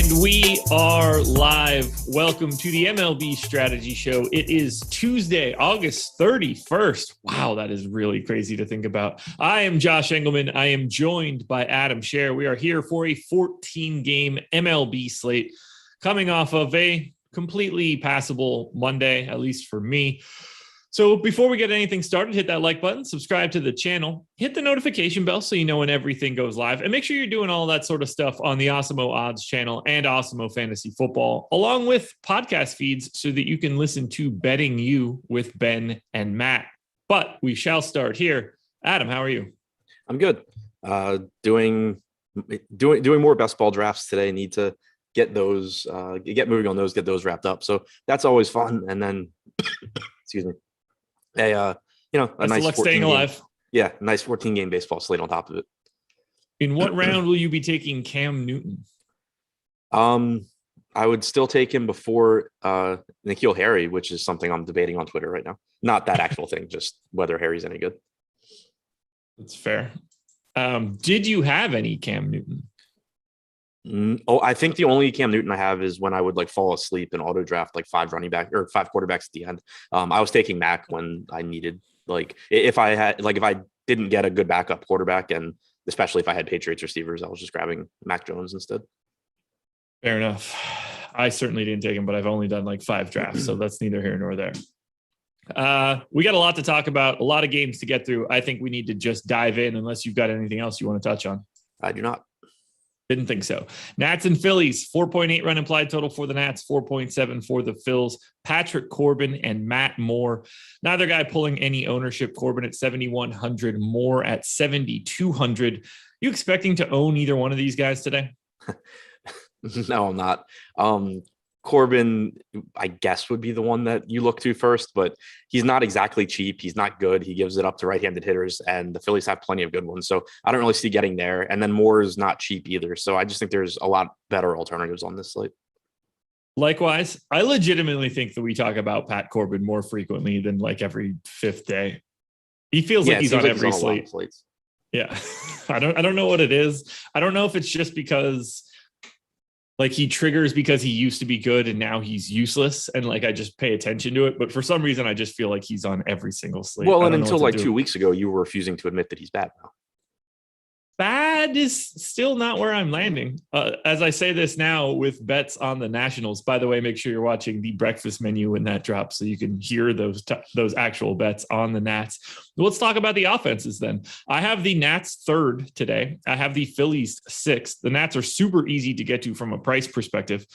And we are live. Welcome to the MLB Strategy Show. It is Tuesday, August 31st. Wow, that is really crazy to think about. I am Josh Engleman. I am joined by Adam Scherer. We are here for a 14-game MLB slate coming off of a completely passable Monday, at least for me. So before we get anything started, hit that like button, subscribe to the channel, hit the notification bell so you know when everything goes live, and make sure you're doing all that sort of stuff on the Awesemo Odds channel and Awesemo Fantasy Football, along with podcast feeds so that you can listen to Betting You with Ben and Matt. But we shall start here. Adam, how are you? I'm good. Doing more best ball drafts today. Need to get those, get moving on those, get those wrapped up. So that's always fun. And then, excuse me. A nice staying alive. Nice 14-game baseball slate on top of it. In what round will you be taking Cam Newton? I would still take him before N'Keal Harry, which is something I'm debating on Twitter right now. Not that actual thing, just whether Harry's any good. That's fair. Did you have any Cam Newton? I think the only Cam Newton I have is when I would fall asleep and auto draft like five quarterbacks at the end. I was taking Mac when I needed, if I didn't get a good backup quarterback, and especially if I had Patriots receivers, I was just grabbing Mac Jones instead. Fair enough. I certainly didn't take him, but I've only done 5 drafts, so that's neither here nor there. We got a lot to talk about, a lot of games to get through. I think we need to just dive in unless you've got anything else you want to touch on. I do not. Didn't think so. Nats and Phillies, 4.8 run implied total for the Nats, 4.7 for the Phils. Patrick Corbin and Matt Moore. Neither guy pulling any ownership. Corbin at 7,100, Moore at 7,200. You expecting to own either one of these guys today? No, I'm not. Corbin, I guess, would be the one that you look to first, but he's not exactly cheap. He's not good. He gives it up to right-handed hitters, and the Phillies have plenty of good ones. So I don't really see getting there. And then Moore is not cheap either. So I just think there's a lot better alternatives on this slate. Likewise, I legitimately think that we talk about Pat Corbin more frequently than every 5th day. He feels like he's on every slate. Yeah. I don't know what it is. I don't know if it's just because he triggers because he used to be good and now he's useless. And I just pay attention to it. But for some reason, I just feel like he's on every single slate. Well, and until 2 weeks ago, you were refusing to admit that he's bad now. Bad is still not where I'm landing. As I say this now with bets on the Nationals, by the way, make sure you're watching the breakfast menu when that drops so you can hear those actual bets on the Nats. Let's talk about the offenses then. I have the Nats 3rd today. I have the Phillies 6th. The Nats are super easy to get to from a price perspective.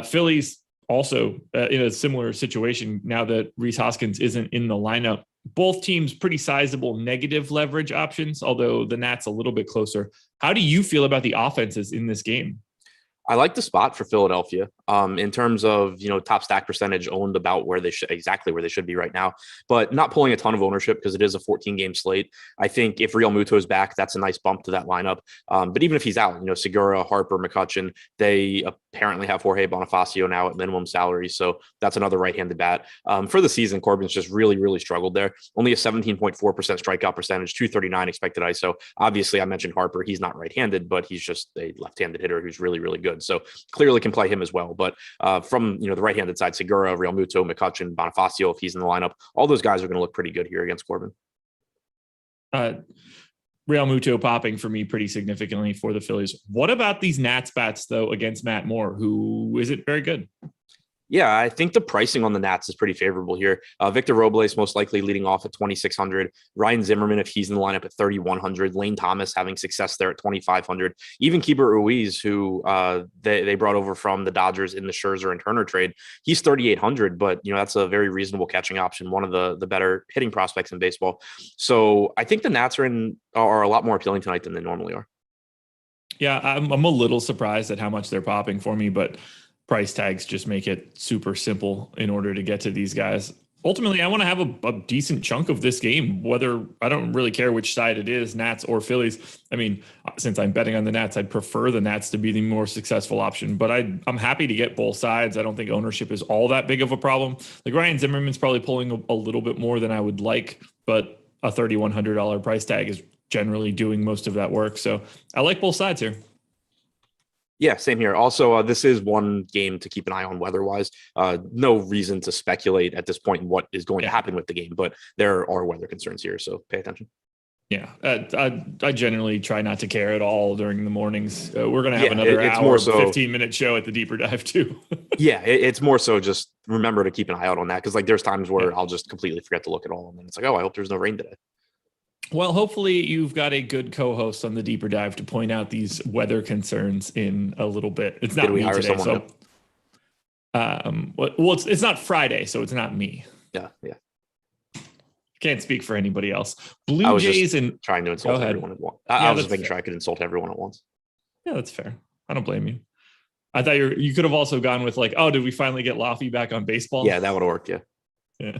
Phillies also in a similar situation now that Rhys Hoskins isn't in the lineup. Both teams pretty sizable negative leverage options, although the Nats a little bit closer. How do you feel about the offenses in this game? I like the spot for Philadelphia in terms of, top stack percentage owned about exactly where they should be right now, but not pulling a ton of ownership because it is a 14-game slate. I think if Real Muto is back, that's a nice bump to that lineup. But even if he's out, Segura, Harper, McCutchen, they apparently have Jorge Bonifacio now at minimum salary. So that's another right-handed bat. For the season, Corbin's just really, really struggled there. Only a 17.4% strikeout percentage, 239 expected ISO. Obviously, I mentioned Harper. He's not right-handed, but he's just a left-handed hitter who's really, really good. So clearly can play him as well. But from the right-handed side, Segura, Real Muto, McCutchen, Bonifacio, if he's in the lineup, all those guys are going to look pretty good here against Corbin. Real Muto popping for me pretty significantly for the Phillies. What about these Nats bats, though, against Matt Moore, who isn't very good? Yeah, I think the pricing on the Nats is pretty favorable here. Victor Robles most likely leading off at 2,600. Ryan Zimmerman, if he's in the lineup, at 3,100. Lane Thomas having success there at 2,500. Even Keibert Ruiz, who they brought over from the Dodgers in the Scherzer and Turner trade, he's 3,800. But that's a very reasonable catching option. One of the better hitting prospects in baseball. So I think the Nats are a lot more appealing tonight than they normally are. Yeah, I'm a little surprised at how much they're popping for me, but price tags just make it super simple in order to get to these guys. Ultimately, I want to have a decent chunk of this game, whether I don't really care which side it is, Nats or Phillies. I mean, since I'm betting on the Nats, I'd prefer the Nats to be the more successful option, but I'm happy to get both sides. I don't think ownership is all that big of a problem. Ryan Zimmerman's probably pulling a little bit more than I would like, but a $3,100 price tag is generally doing most of that work. So I like both sides here. Yeah, same here. Also, this is one game to keep an eye on weather-wise. No reason to speculate at this point what is going to happen with the game, but there are weather concerns here, so pay attention. Yeah, I generally try not to care at all during the mornings. We're going to have another it's hour, more so, 15-minute show at the deeper dive too. It's more so just remember to keep an eye out on that, because like there's times where I'll just completely forget to look at all, and then it's like, oh, I hope there's no rain today. Well, hopefully you've got a good co-host on the deeper dive to point out these weather concerns in a little bit. It's not me today, so it's not Friday, so it's not me. Yeah. Can't speak for anybody else. Blue Jays and trying to insult everyone at once. I was just making sure I could insult everyone at once. Yeah, that's fair. I don't blame you. I thought you could have also gone with like, oh, did we finally get Laffy back on baseball? Yeah, that would have worked. Yeah.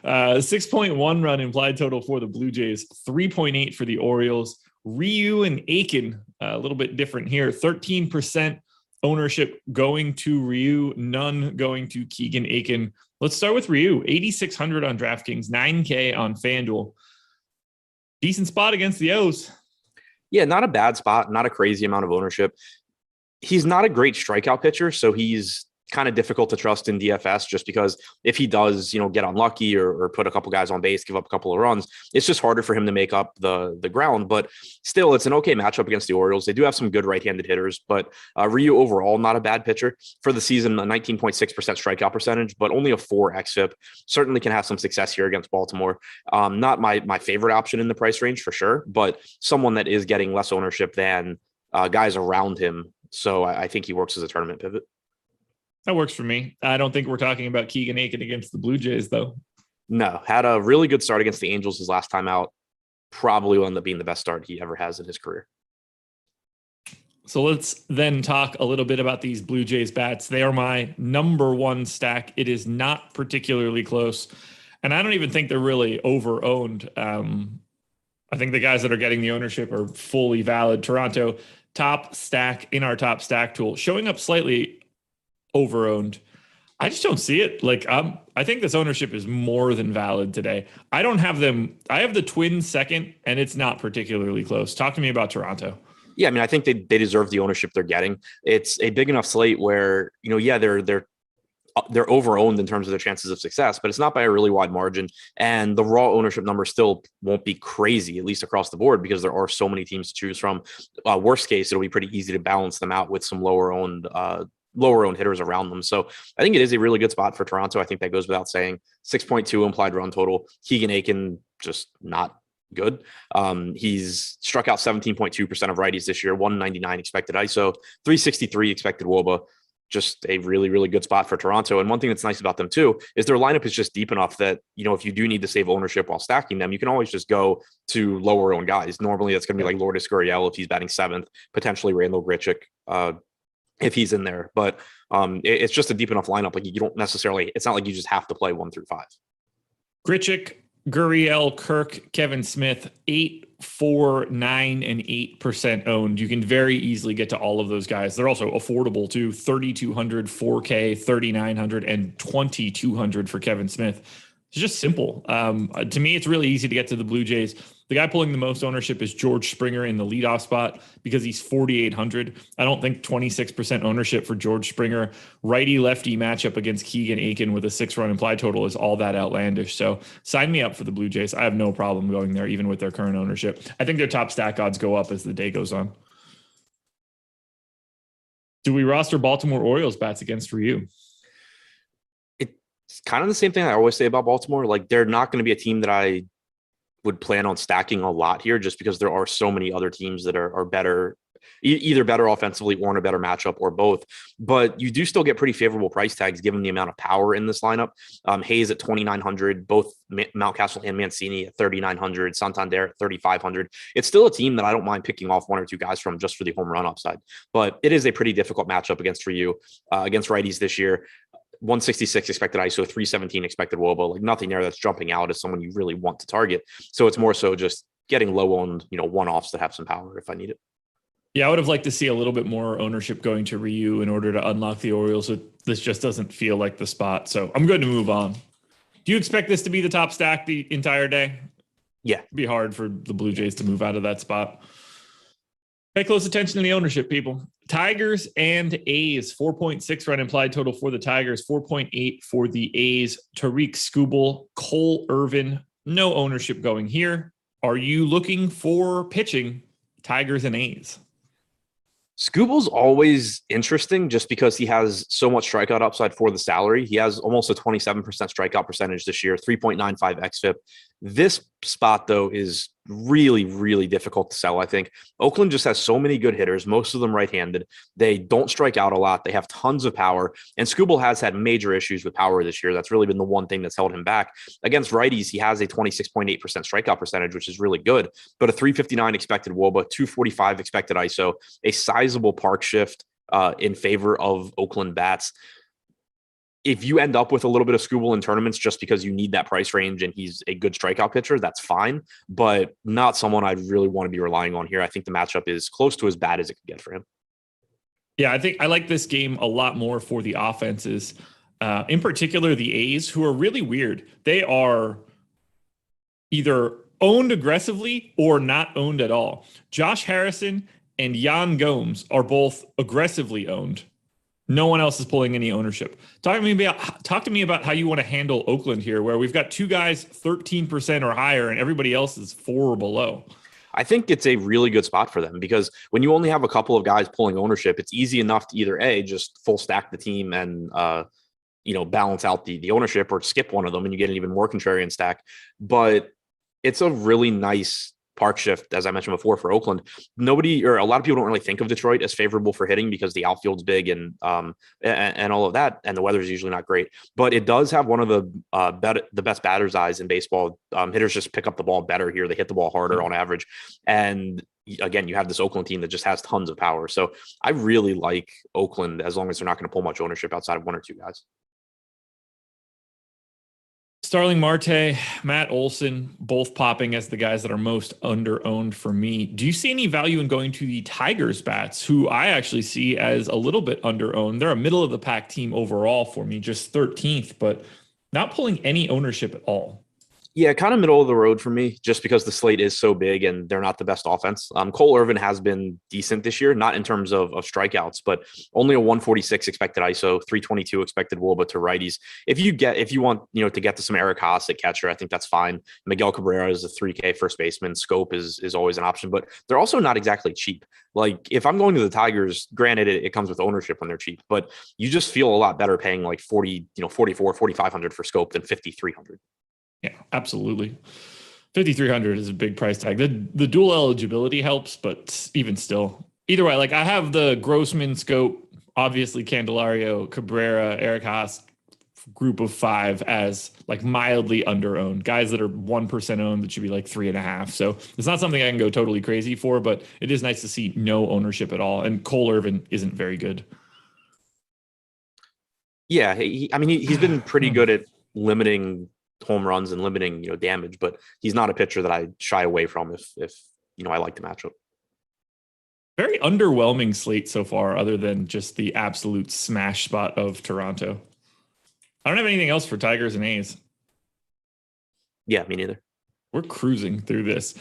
6.1 run implied total for the Blue Jays, 3.8 for the Orioles. Ryu and Aiken, a little bit different here. 13% ownership going to Ryu, none going to Keegan Aiken. Let's start with Ryu, 8,600 on DraftKings, 9K on FanDuel. Decent spot against the O's. Yeah, not a bad spot, not a crazy amount of ownership. He's not a great strikeout pitcher, so he's kind of difficult to trust in DFS, just because if he does, get unlucky or put a couple guys on base, give up a couple of runs, it's just harder for him to make up the ground. But still, it's an okay matchup against the Orioles. They do have some good right-handed hitters, but Ryu overall, not a bad pitcher. For the season, a 19.6% strikeout percentage, but only a 4 xFIP. Certainly can have some success here against Baltimore. Not my favorite option in the price range for sure, but someone that is getting less ownership than guys around him. So I think he works as a tournament pivot. That works for me. I don't think we're talking about Keegan Aiken against the Blue Jays, though. No, had a really good start against the Angels his last time out. Probably will end up being the best start he ever has in his career. So let's then talk a little bit about these Blue Jays bats. They are my number one stack. It is not particularly close, and I don't even think they're really over-owned. I think the guys that are getting the ownership are fully valid. Toronto, top stack in our top stack tool, showing up slightly over-owned. I just don't see it. I think this ownership is more than valid today. I don't have them. I have the Twins second, and it's not particularly close. Talk to me about Toronto. Yeah, I mean, I think they deserve the ownership they're getting. It's a big enough slate where, they're over-owned in terms of their chances of success, but it's not by a really wide margin. And the raw ownership number still won't be crazy, at least across the board, because there are so many teams to choose from. Worst case, it'll be pretty easy to balance them out with some lower-owned hitters around them. So I think it is a really good spot for Toronto. I think that goes without saying. 6.2 implied run total. Keegan Aiken, just not good. He's struck out 17.2% of righties this year, 199 expected ISO, 363 expected WOBA. Just a really, really good spot for Toronto. And one thing that's nice about them too is their lineup is just deep enough that, if you do need to save ownership while stacking them, you can always just go to lower owned guys. Normally that's going to be like Lourdes Gurriel if he's batting 7th, potentially Randall Grichuk, if he's in there. But it's just a deep enough lineup. Like you don't necessarily, it's not like you just have to play 1 through 5. Grichuk, Gurriel, Kirk, Kevin Smith, 8, 4, 9, and 8% owned. You can very easily get to all of those guys. They're also affordable too. 3,200, 4K, 3,900, and 2,200 for Kevin Smith. It's just simple. To me, it's really easy to get to the Blue Jays. The guy pulling the most ownership is George Springer in the leadoff spot because he's 4,800. I don't think 26% ownership for George Springer. Righty-lefty matchup against Keegan Aiken with a 6-run implied total is all that outlandish. So sign me up for the Blue Jays. I have no problem going there, even with their current ownership. I think their top stack odds go up as the day goes on. Do we roster Baltimore Orioles bats against Ryu? It's kind of the same thing I always say about Baltimore. Like they're not going to be a team that I would plan on stacking a lot here, just because there are so many other teams that are better, either better offensively or in a better matchup or both. But you do still get pretty favorable price tags given the amount of power in this lineup. Hayes at 2,900, both Mountcastle and Mancini at 3,900, Santander at 3,500. It's still a team that I don't mind picking off 1 or 2 guys from just for the home run upside. But it is a pretty difficult matchup against Ryu, against righties this year. 166 expected ISO, 317 expected WOBA, like nothing there that's jumping out as someone you really want to target. So it's more so just getting low owned, one-offs that have some power if I need it. Yeah, I would have liked to see a little bit more ownership going to Ryu in order to unlock the Orioles. This just doesn't feel like the spot. So I'm going to move on. Do you expect this to be the top stack the entire day? Yeah. It'd be hard for the Blue Jays to move out of that spot. Pay close attention to the ownership, people. Tigers and A's, 4.6 run implied total for the Tigers, 4.8 for the A's. Tariq Skubal, Cole Irvin, no ownership going here. Are you looking for pitching Tigers and A's? Scubal's always interesting just because he has so much strikeout upside for the salary. He has almost a 27% strikeout percentage this year, 3.95 xFIP. This spot, though, is really, really difficult to sell, I think. Oakland just has so many good hitters, most of them right-handed. They don't strike out a lot. They have tons of power. And Skubal has had major issues with power this year. That's really been the one thing that's held him back. Against righties, he has a 26.8% strikeout percentage, which is really good. But a 359 expected WOBA, 245 expected ISO, a sizable park shift in favor of Oakland bats. If you end up with a little bit of Skubal in tournaments just because you need that price range and he's a good strikeout pitcher, that's fine, but not someone I really want to be relying on here. I think the matchup is close to as bad as it could get for him. Yeah, I think I like this game a lot more for the offenses, in particular the A's, who are really weird. They are either owned aggressively or not owned at all. Josh Harrison and Yan Gomes are both aggressively owned. No one else is pulling any ownership. Talk to me about how you want to handle Oakland here, where we've got two guys 13% or higher and everybody else is 4 or below. I think it's a really good spot for them because when you only have a couple of guys pulling ownership, it's easy enough to either just full stack the team and balance out the ownership, or skip one of them and you get an even more contrarian stack. But it's a really nice park shift, as I mentioned before, for Oakland. A lot of people don't really think of Detroit as favorable for hitting because the outfield's big and all of that, and the weather's usually not great. But it does have one of the best batter's eyes in baseball. Hitters just pick up the ball better here. They hit the ball harder on average. And again, you have this Oakland team that just has tons of power. So I really like Oakland as long as they're not going to pull much ownership outside of one or two guys. Starling Marte, Matt Olson, both popping as the guys that are most under-owned for me. Do you see any value in going to the Tigers bats, who I actually see as a little bit under-owned? They're a middle-of-the-pack team overall for me, just 13th, but not pulling any ownership at all. Yeah, kind of middle of the road for me, just because the slate is so big and they're not the best offense. Cole Irvin has been decent this year, not in terms of strikeouts, but only a 146 expected ISO, 322 expected WOBA to righties. If you want, to get to some Eric Haas at catcher, I think that's fine. Miguel Cabrera is a 3K first baseman. Scope is always an option, but they're also not exactly cheap. Like if I'm going to the Tigers, granted it comes with ownership when they're cheap, but you just feel a lot better paying like 4,500 for Scope than 5,300. Yeah, absolutely. 5,300 is a big price tag. The dual eligibility helps, but even still, either way, like I have the Grossman, Scope, obviously Candelario, Cabrera, Eric Haas group of 5 as like mildly under-owned guys that are 1% owned. That should be like 3.5. So it's not something I can go totally crazy for, but it is nice to see no ownership at all. And Cole Irvin isn't very good. Yeah, he's been pretty good at limiting home runs and limiting damage, but he's not a pitcher that I shy away from if I like the matchup. Very underwhelming slate so far, other than just the absolute smash spot of Toronto. I don't have anything else for Tigers and A's. Yeah, me neither. We're cruising through this.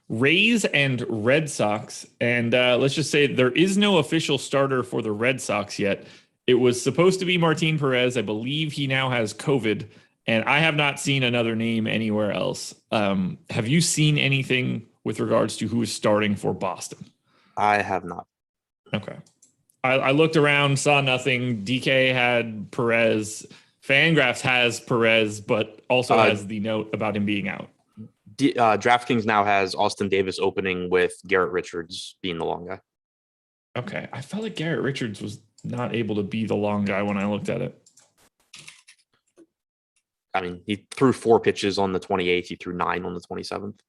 Rays and Red Sox, and let's just say there is no official starter for the Red Sox yet. It was supposed to be Martin Perez. I believe he now has COVID. And I have not seen another name anywhere else. Have you seen anything with regards to who is starting for Boston? I have not. Okay. I looked around, saw nothing. DK had Perez. Fangraphs has Perez, but also has the note about him being out. DraftKings now has Austin Davis opening with Garrett Richards being the long guy. Okay. I felt like Garrett Richards was not able to be the long guy when I looked at it. He threw 4 pitches on the 28th. He threw 9 on the 27th.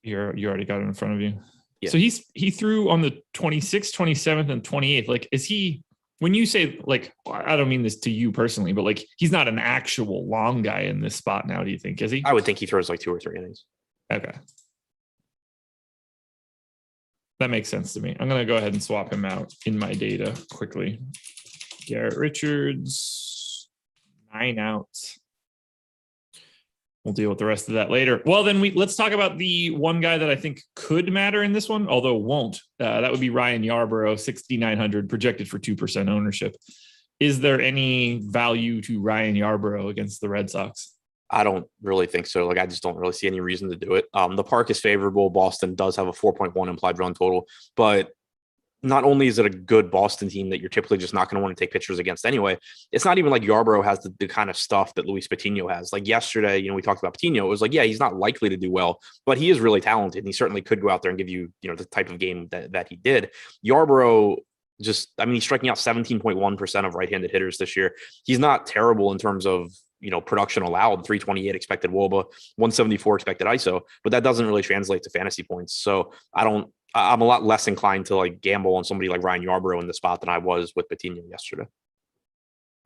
You already got it in front of you. Yeah. So he threw on the 26th, 27th, and 28th. Like, is he, when you say, like, I don't mean this to you personally, but like, he's not an actual long guy in this spot now, do you think? Is he? I would think he throws like 2 or 3 innings. Okay. That makes sense to me. I'm going to go ahead and swap him out in my data quickly. Garrett Richards, 9 outs. we'll deal with the rest of that later. Well, then let's talk about the one guy that I think could matter in this one, although won't. That would be Ryan Yarborough, 6,900 projected for 2% ownership. Is there any value to Ryan Yarborough against the Red Sox? I don't really think so. Like, I just don't really see any reason to do it. The park is favorable. Boston does have a 4.1 implied run total, but not only is it a good Boston team that you're typically just not going to want to take pictures against anyway, it's not even like Yarborough has the kind of stuff that Luis Patino has. Like yesterday, we talked about Patino. It was like, yeah, he's not likely to do well, but he is really talented. And he certainly could go out there and give you, the type of game that he did. Yarborough he's striking out 17.1% of right-handed hitters this year. He's not terrible in terms of, production allowed, 328 expected WOBA, 174 expected ISO, but that doesn't really translate to fantasy points. So I'm a lot less inclined to like gamble on somebody like Ryan Yarborough in the spot than I was with Patino yesterday.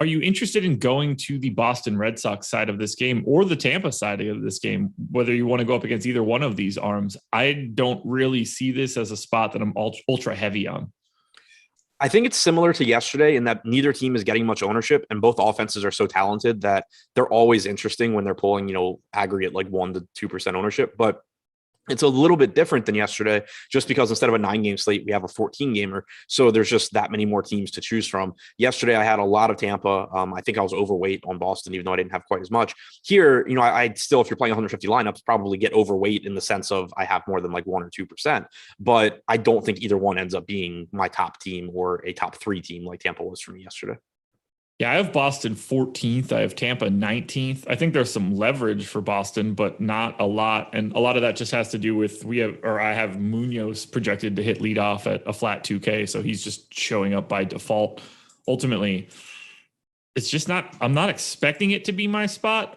Are you interested in going to the Boston Red Sox side of this game or the Tampa side of this game, whether you want to go up against either one of these arms? I don't really see this as a spot that I'm ultra heavy on. I think it's similar to yesterday in that neither team is getting much ownership and both offenses are so talented that they're always interesting when they're pulling, aggregate like 1 to 2% ownership. But it's a little bit different than yesterday just because instead of a 9-game slate, we have a 14-gamer. So there's just that many more teams to choose from. Yesterday, I had a lot of Tampa. I think I was overweight on Boston, even though I didn't have quite as much. Here, I still, if you're playing 150 lineups, probably get overweight in the sense of I have more than like 1 or 2%. But I don't think either one ends up being my top team or a top 3 team like Tampa was for me yesterday. Yeah, I have Boston 14th. I have Tampa 19th. I think there's some leverage for Boston, but not a lot. And a lot of that just has to do with I have Munoz projected to hit leadoff at a flat 2K. So he's just showing up by default. Ultimately, it's just I'm not expecting it to be my spot.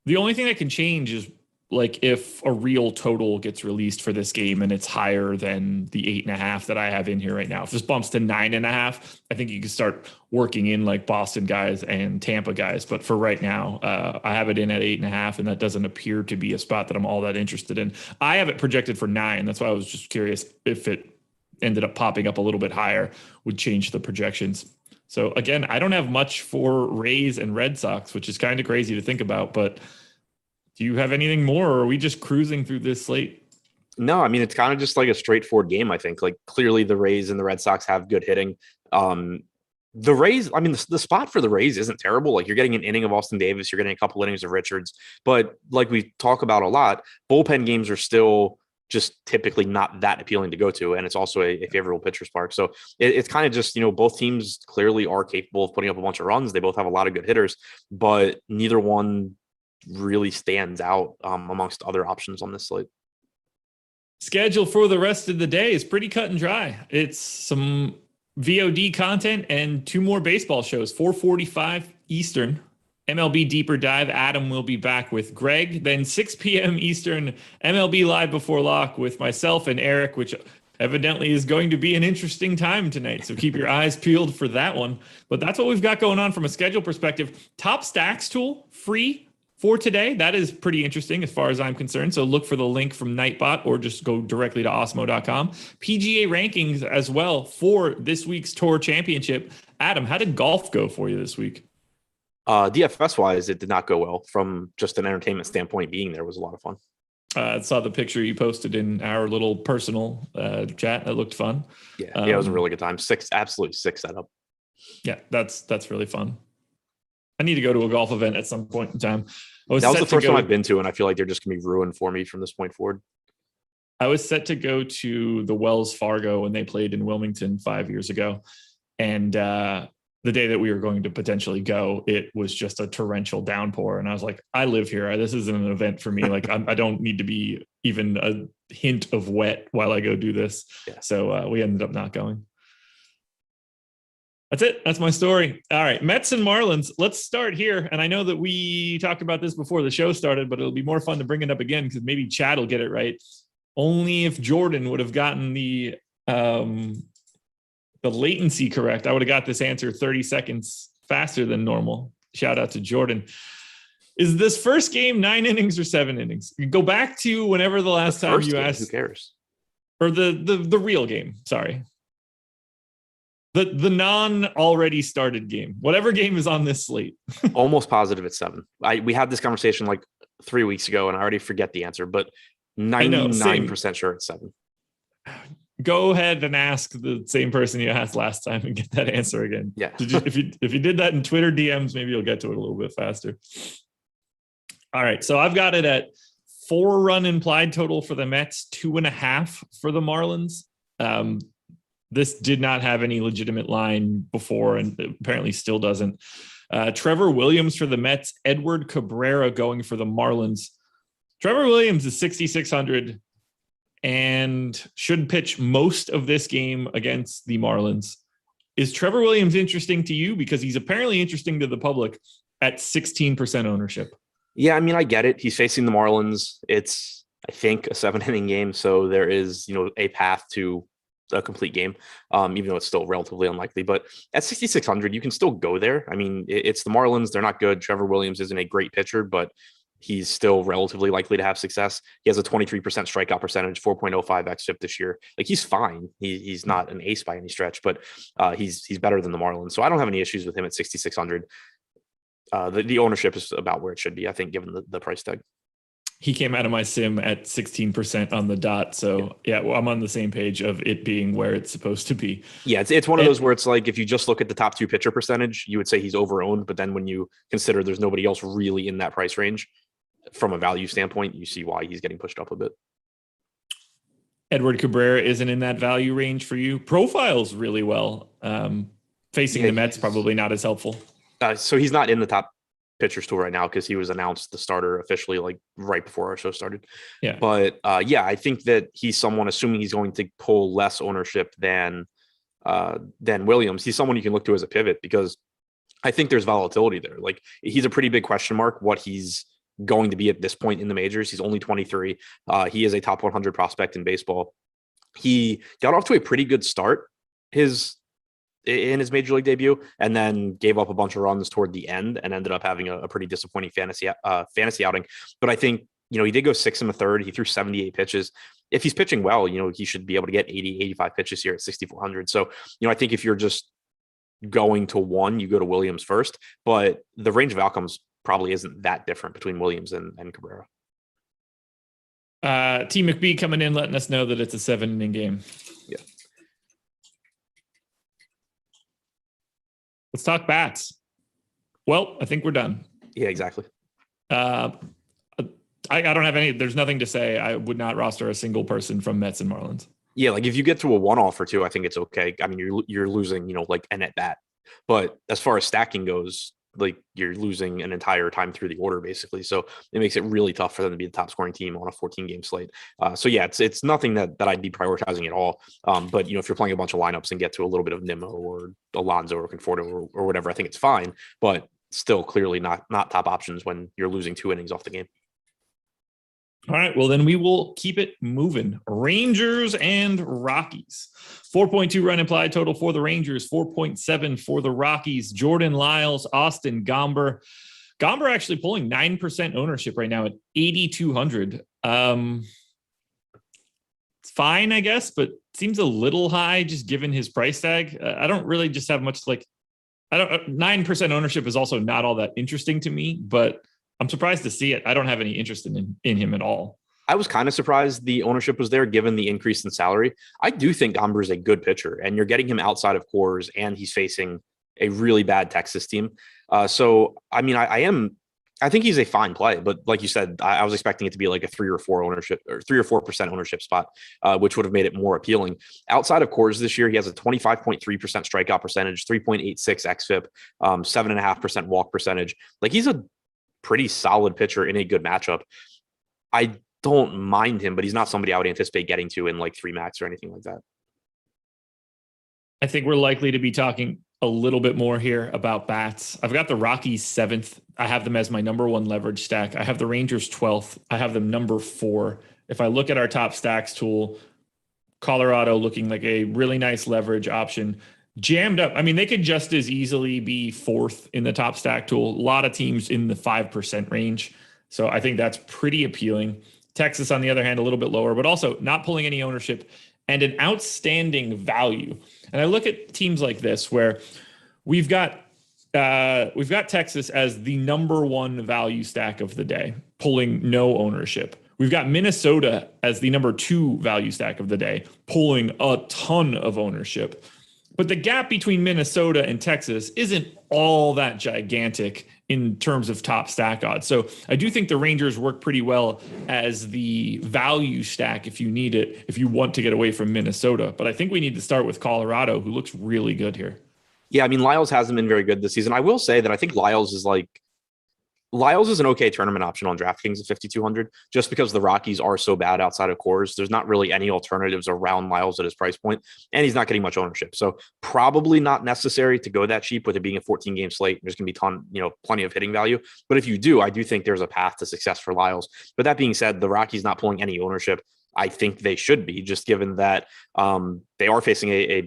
The only thing that can change is like if a real total gets released for this game and it's higher than the 8.5 that I have in here right now. If this bumps to 9.5, I think you can start working in like Boston guys and Tampa guys. But for right now, I have it in at 8.5, and that doesn't appear to be a spot that I'm all that interested in. I have it projected for 9. That's why I was just curious if it ended up popping up a little bit higher, would change the projections. So again, I don't have much for Rays and Red Sox, which is kind of crazy to think about, but do you have anything more, or are we just cruising through this slate? No, it's kind of just like a straightforward game, I think. Like, clearly the Rays and the Red Sox have good hitting. The Rays, the spot for the Rays isn't terrible. Like, you're getting an inning of Austin Davis, you're getting a couple innings of Richards. But like we talk about a lot, bullpen games are still just typically not that appealing to go to. And it's also a favorable pitcher's park. So it's kind of just, both teams clearly are capable of putting up a bunch of runs. They both have a lot of good hitters, but neither one really stands out amongst other options on this slate. Schedule for the rest of the day is pretty cut and dry. It's some VOD content and 2 more baseball shows. 4:45 Eastern, MLB Deeper Dive. Adam will be back with Greg. Then 6 p.m. Eastern, MLB Live Before Lock with myself and Eric, which evidently is going to be an interesting time tonight. So keep your eyes peeled for that one. But that's what we've got going on from a schedule perspective. Top Stacks tool, free for today. That is pretty interesting as far as I'm concerned. So look for the link from Nightbot or just go directly to Awesemo.com. PGA rankings as well for this week's Tour Championship. Adam, how did golf go for you this week? DFS wise, it did not go well. From just an entertainment standpoint, being there was a lot of fun. I saw the picture you posted in our little personal chat. That looked fun. Yeah, it was a really good time. Absolutely sick setup. Yeah, that's really fun. I need to go to a golf event at some point in time. That was the first one I've been to, and I feel like they're just going to be ruined for me from this point forward. I was set to go to the Wells Fargo when they played in Wilmington 5 years ago. And the day that we were going to potentially go, it was just a torrential downpour. And I was like, I live here. This isn't an event for me. Like, I don't need to be even a hint of wet while I go do this. Yeah. So we ended up not going. That's it. That's my story. All right. Mets and Marlins. Let's start here. And I know that we talked about this before the show started, but it'll be more fun to bring it up again because maybe Chad will get it right. Only if Jordan would have gotten the latency correct, I would have got this answer 30 seconds faster than normal. Shout out to Jordan. Is this first game 9 innings or 7 innings? You go back to whenever the last time you asked. Who cares? Or the real game. Sorry. The non-already started game. Whatever game is on this slate. Almost positive it's 7. We had this conversation like 3 weeks ago, and I already forget the answer, but 99% sure it's 7. Go ahead and ask the same person you asked last time and get that answer again. Yeah. If you did that in Twitter DMs, maybe you'll get to it a little bit faster. All right. So I've got it at 4-run implied total for the Mets, 2.5 for the Marlins. This did not have any legitimate line before and apparently still doesn't. Trevor Williams for the Mets, Edward Cabrera going for the Marlins. Trevor Williams is 6,600 and should pitch most of this game against the Marlins. Is Trevor Williams interesting to you? Because he's apparently interesting to the public at 16% ownership. Yeah, I mean, I get it. He's facing the Marlins. It's, I think, a 7-inning game. So there is, a path to a complete game, even though it's still relatively unlikely. But at 6,600, you can still go there. I mean, it's the Marlins. They're not good. Trevor Williams isn't a great pitcher, but he's still relatively likely to have success. He has a 23% strikeout percentage, 4.05 xFIP this year. Like, he's fine. He's not an ace by any stretch, but he's better than the Marlins. So I don't have any issues with him at 6,600. The ownership is about where it should be, I think, given the price tag. He came out of my sim at 16% on the dot. So I'm on the same page of it being where it's supposed to be. Yeah, it's one of those where it's like, if you just look at the top 2 pitcher percentage, you would say he's over-owned. But then when you consider there's nobody else really in that price range, from a value standpoint, you see why he's getting pushed up a bit. Edward Cabrera isn't in that value range for you. Profiles really well. Facing the Mets, probably not as helpful. So he's not in the top pitchers tool right now because he was announced the starter officially like right before our show started. Yeah. But I think that he's someone, assuming he's going to pull less ownership than Williams, he's someone you can look to as a pivot, because I think there's volatility there. Like, he's a pretty big question mark what he's going to be at this point in the majors. He's only 23. He is a top 100 prospect in baseball. He got off to a pretty good start in his major league debut, and then gave up a bunch of runs toward the end and ended up having a pretty disappointing fantasy outing. But I think, he did go 6 1/3. He threw 78 pitches. If he's pitching well, he should be able to get 80, 85 pitches here at 6,400. So, I think if you're just going to one, you go to Williams first, but the range of outcomes probably isn't that different between Williams and Cabrera. T McBee coming in, letting us know that it's a 7-inning game. Yeah. Let's talk bats. Well, I think we're done. Yeah, exactly. I don't have any, there's nothing to say. I would not roster a single person from Mets and Marlins. Yeah, like if you get to a 1-off or 2, I think it's okay. I mean, you're losing, like an at bat. But as far as stacking goes, like, you're losing an entire time through the order, basically. So it makes it really tough for them to be the top scoring team on a 14-game slate. So yeah, it's nothing that I'd be prioritizing at all. But if you're playing a bunch of lineups and get to a little bit of Nimmo or Alonso or Conforto or whatever, I think it's fine. But still, clearly not top options when you're losing 2 innings off the game. All right, well, then we will keep it moving. Rangers and Rockies. 4.2 run implied total for the Rangers, 4.7 for the Rockies. Jordan Lyles, Austin Gomber. Gomber actually pulling 9% ownership right now at 8,200. It's fine, I guess, but seems a little high just given his price tag. I don't really just have much 9% ownership is also not all that interesting to me, but I'm surprised to see it. I don't have any interest in him at all. I was kind of surprised the ownership was there given the increase in salary. I do think Gomber is a good pitcher, and you're getting him outside of Coors, and he's facing a really bad Texas team. So, I mean, I think he's a fine play, but like you said, I was expecting it to be like a 3 or 4% ownership spot, which would have made it more appealing. Outside of Coors this year, he has a 25.3% strikeout percentage, 3.86 xFIP, 7.5% walk percentage. Like, he's a pretty solid pitcher in a good matchup. I don't mind him, but he's not somebody I would anticipate getting to in like 3 max or anything like that. I think we're likely to be talking a little bit more here about bats. I've got the Rockies 7th. I have them as my number 1 leverage stack. I have the Rangers 12th. I have them number 4. If I look at our top stacks tool, Colorado looking like a really nice leverage option. Jammed up. I mean, they could just as easily be 4th in the top stack tool. A lot of teams in the 5% range. So I think that's pretty appealing. Texas, on the other hand, a little bit lower, but also not pulling any ownership and an outstanding value. And I look at teams like this where we've got Texas as the number 1 value stack of the day. pulling no ownership. We've got Minnesota as the number 2 value stack of the day, pulling a ton of ownership. But the gap between Minnesota and Texas isn't all that gigantic in terms of top stack odds. So I do think the Rangers work pretty well as the value stack if you need it, if you want to get away from Minnesota. But I think we need to start with Colorado, who looks really good here. Yeah, I mean, Lyles hasn't been very good this season. I will say that I think Lyles is an okay tournament option on DraftKings at 5,200, just because the Rockies are so bad outside of Coors. There's not really any alternatives around Lyles at his price point, and he's not getting much ownership. So probably not necessary to go that cheap with it being a 14-game slate. There's going to be plenty of hitting value. But if you do, I do think there's a path to success for Lyles. But that being said, the Rockies not pulling any ownership. I think they should be, just given that they are facing a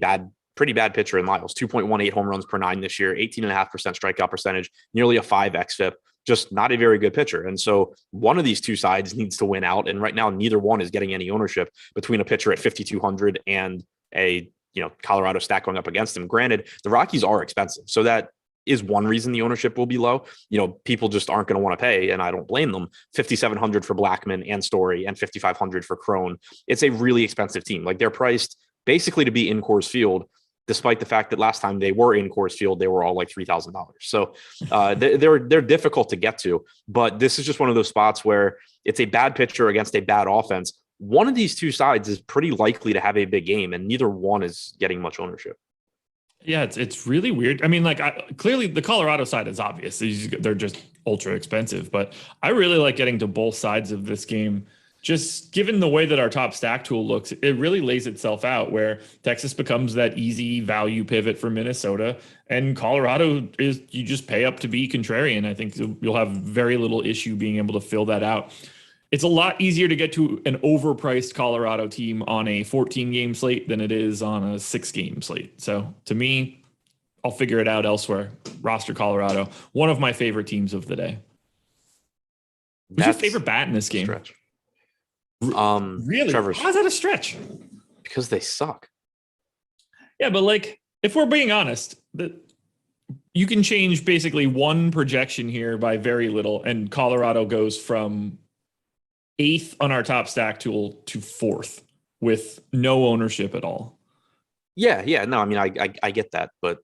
pretty bad pitcher in Lyles. 2.18 home runs per 9 this year, 18.5% strikeout percentage, nearly a 5 xFIP. Just not a very good pitcher. And so one of these two sides needs to win out. And right now, neither one is getting any ownership between a pitcher at 5,200 and a Colorado stack going up against him. Granted, the Rockies are expensive. So that is one reason the ownership will be low. People just aren't going to want to pay, and I don't blame them. 5,700 for Blackmon and Story and 5,500 for Crone. It's a really expensive team. Like, they're priced basically to be in Coors Field, despite the fact that last time they were in Coors Field, they were all like $3,000. So they're difficult to get to, but this is just one of those spots where it's a bad pitcher against a bad offense. One of these two sides is pretty likely to have a big game, and neither one is getting much ownership. Yeah, it's really weird. I mean, clearly the Colorado side is obvious. They're just ultra expensive, but I really like getting to both sides of this game. Just given the way that our top stack tool looks, it really lays itself out where Texas becomes that easy value pivot for Minnesota, and Colorado is, you just pay up to be contrarian. I think you'll have very little issue being able to fill that out. It's a lot easier to get to an overpriced Colorado team on a 14-game slate than it is on a 6-game slate. So to me, I'll figure it out elsewhere. Roster Colorado, one of my favorite teams of the day. Who's your favorite bat in this game? Stretch. Really? How's that a stretch? Because they suck. Yeah, but if we're being honest, you can change basically one projection here by very little, and Colorado goes from 8th on our top stack tool to 4th with no ownership at all. Yeah. No, I mean, I get that, but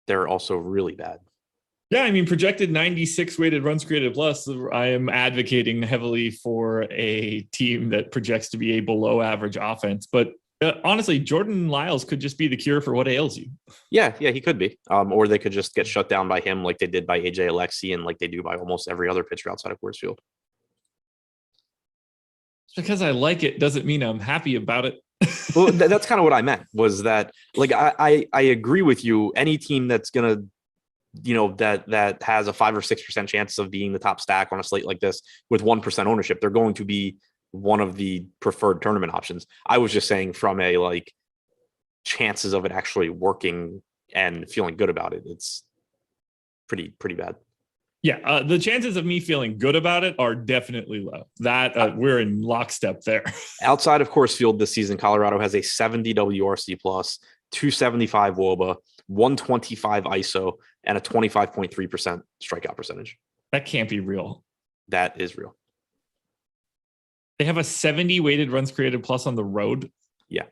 they're also really bad. Yeah, I mean, projected 96 weighted runs created plus. I am advocating heavily for a team that projects to be a below average offense. But honestly, Jordan Lyles could just be the cure for what ails you. Yeah, he could be. Or they could just get shut down by him like they did by AJ Alexi and like they do by almost every other pitcher outside of Coors Field. Because I like it doesn't mean I'm happy about it. Well, that's kind of what I meant, was that I agree with you. Any team that's going to, that has a 5 or 6% chance of being the top stack on a slate like this with 1% ownership, they're going to be one of the preferred tournament options. I was just saying from a chances of it actually working and feeling good about it, it's pretty bad. Yeah, the chances of me feeling good about it are definitely low. That we're in lockstep there. Outside of Coors Field this season, Colorado has a 70 WRC plus, 275 WOBA, 125 ISO, and a 25.3% strikeout percentage. That can't be real. That is real. They have a 70 weighted runs created plus on the road. Yeah.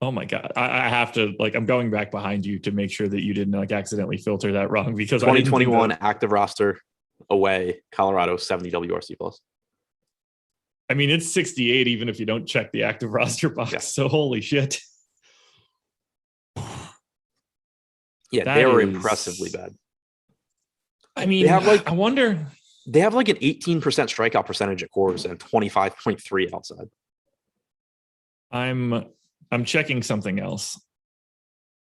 Oh my God. I have to I'm going back behind you to make sure that you didn't accidentally filter that wrong, because 2021 active roster away, Colorado 70 WRC plus. I mean, it's 68 even if you don't check the active roster box. Yeah. So holy shit. Yeah, they were impressively bad. I mean, I wonder. They have an 18% strikeout percentage at Coors and 25.3 outside. I'm checking something else.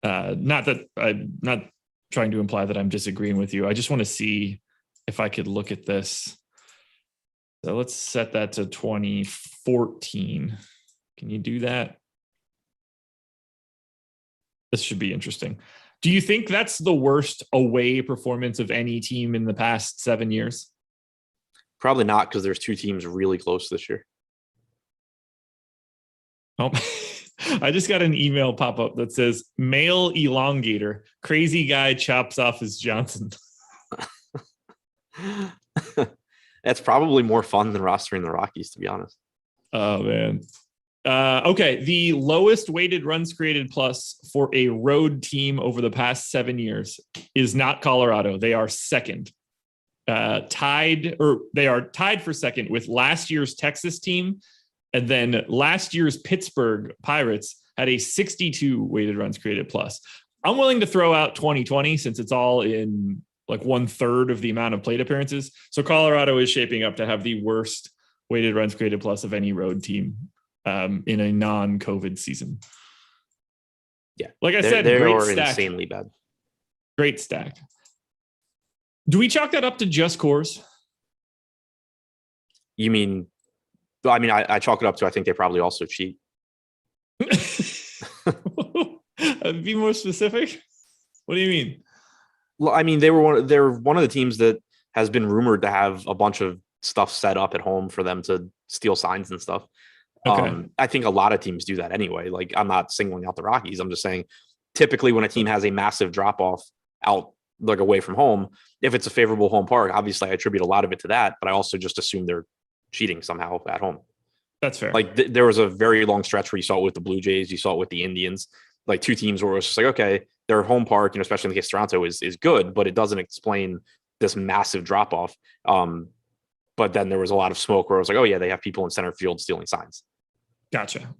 Not that I'm not trying to imply that I'm disagreeing with you. I just want to see if I could look at this. So let's set that to 2014. Can you do that? This should be interesting. Do you think that's the worst away performance of any team in the past 7 years? Probably not, because there's two teams really close this year. Oh, I just got an email pop up that says male elongator, crazy guy chops off his Johnson. That's probably more fun than rostering the Rockies, to be honest. Oh, man. Okay. The lowest weighted runs created plus for a road team over the past 7 years is not Colorado. They are second. They are tied for second with last year's Texas team. And then last year's Pittsburgh Pirates had a 62 weighted runs created plus. I'm willing to throw out 2020 since it's all in like 1/3 of the amount of plate appearances. So Colorado is shaping up to have the worst weighted runs created plus of any road team in a non-COVID season. Yeah. Like I said, great stack. Insanely bad. Great stack. Do we chalk that up to just cores? You mean, I chalk it up to, I think they probably also cheat. Be more specific. What do you mean? Well, I mean, they're one of the teams that has been rumored to have a bunch of stuff set up at home for them to steal signs and stuff. Okay. I think a lot of teams do that anyway. Like, I'm not singling out the Rockies. I'm just saying, typically when a team has a massive drop off out, like away from home, if it's a favorable home park, obviously I attribute a lot of it to that, but I also just assume they're cheating somehow at home. That's fair. Like there was a very long stretch where you saw it with the Blue Jays, you saw it with the Indians, like two teams where it was just like, okay, their home park, especially in the case of Toronto is good, but it doesn't explain this massive drop off. But then there was a lot of smoke where I was like, oh yeah, they have people in center field stealing signs. Gotcha.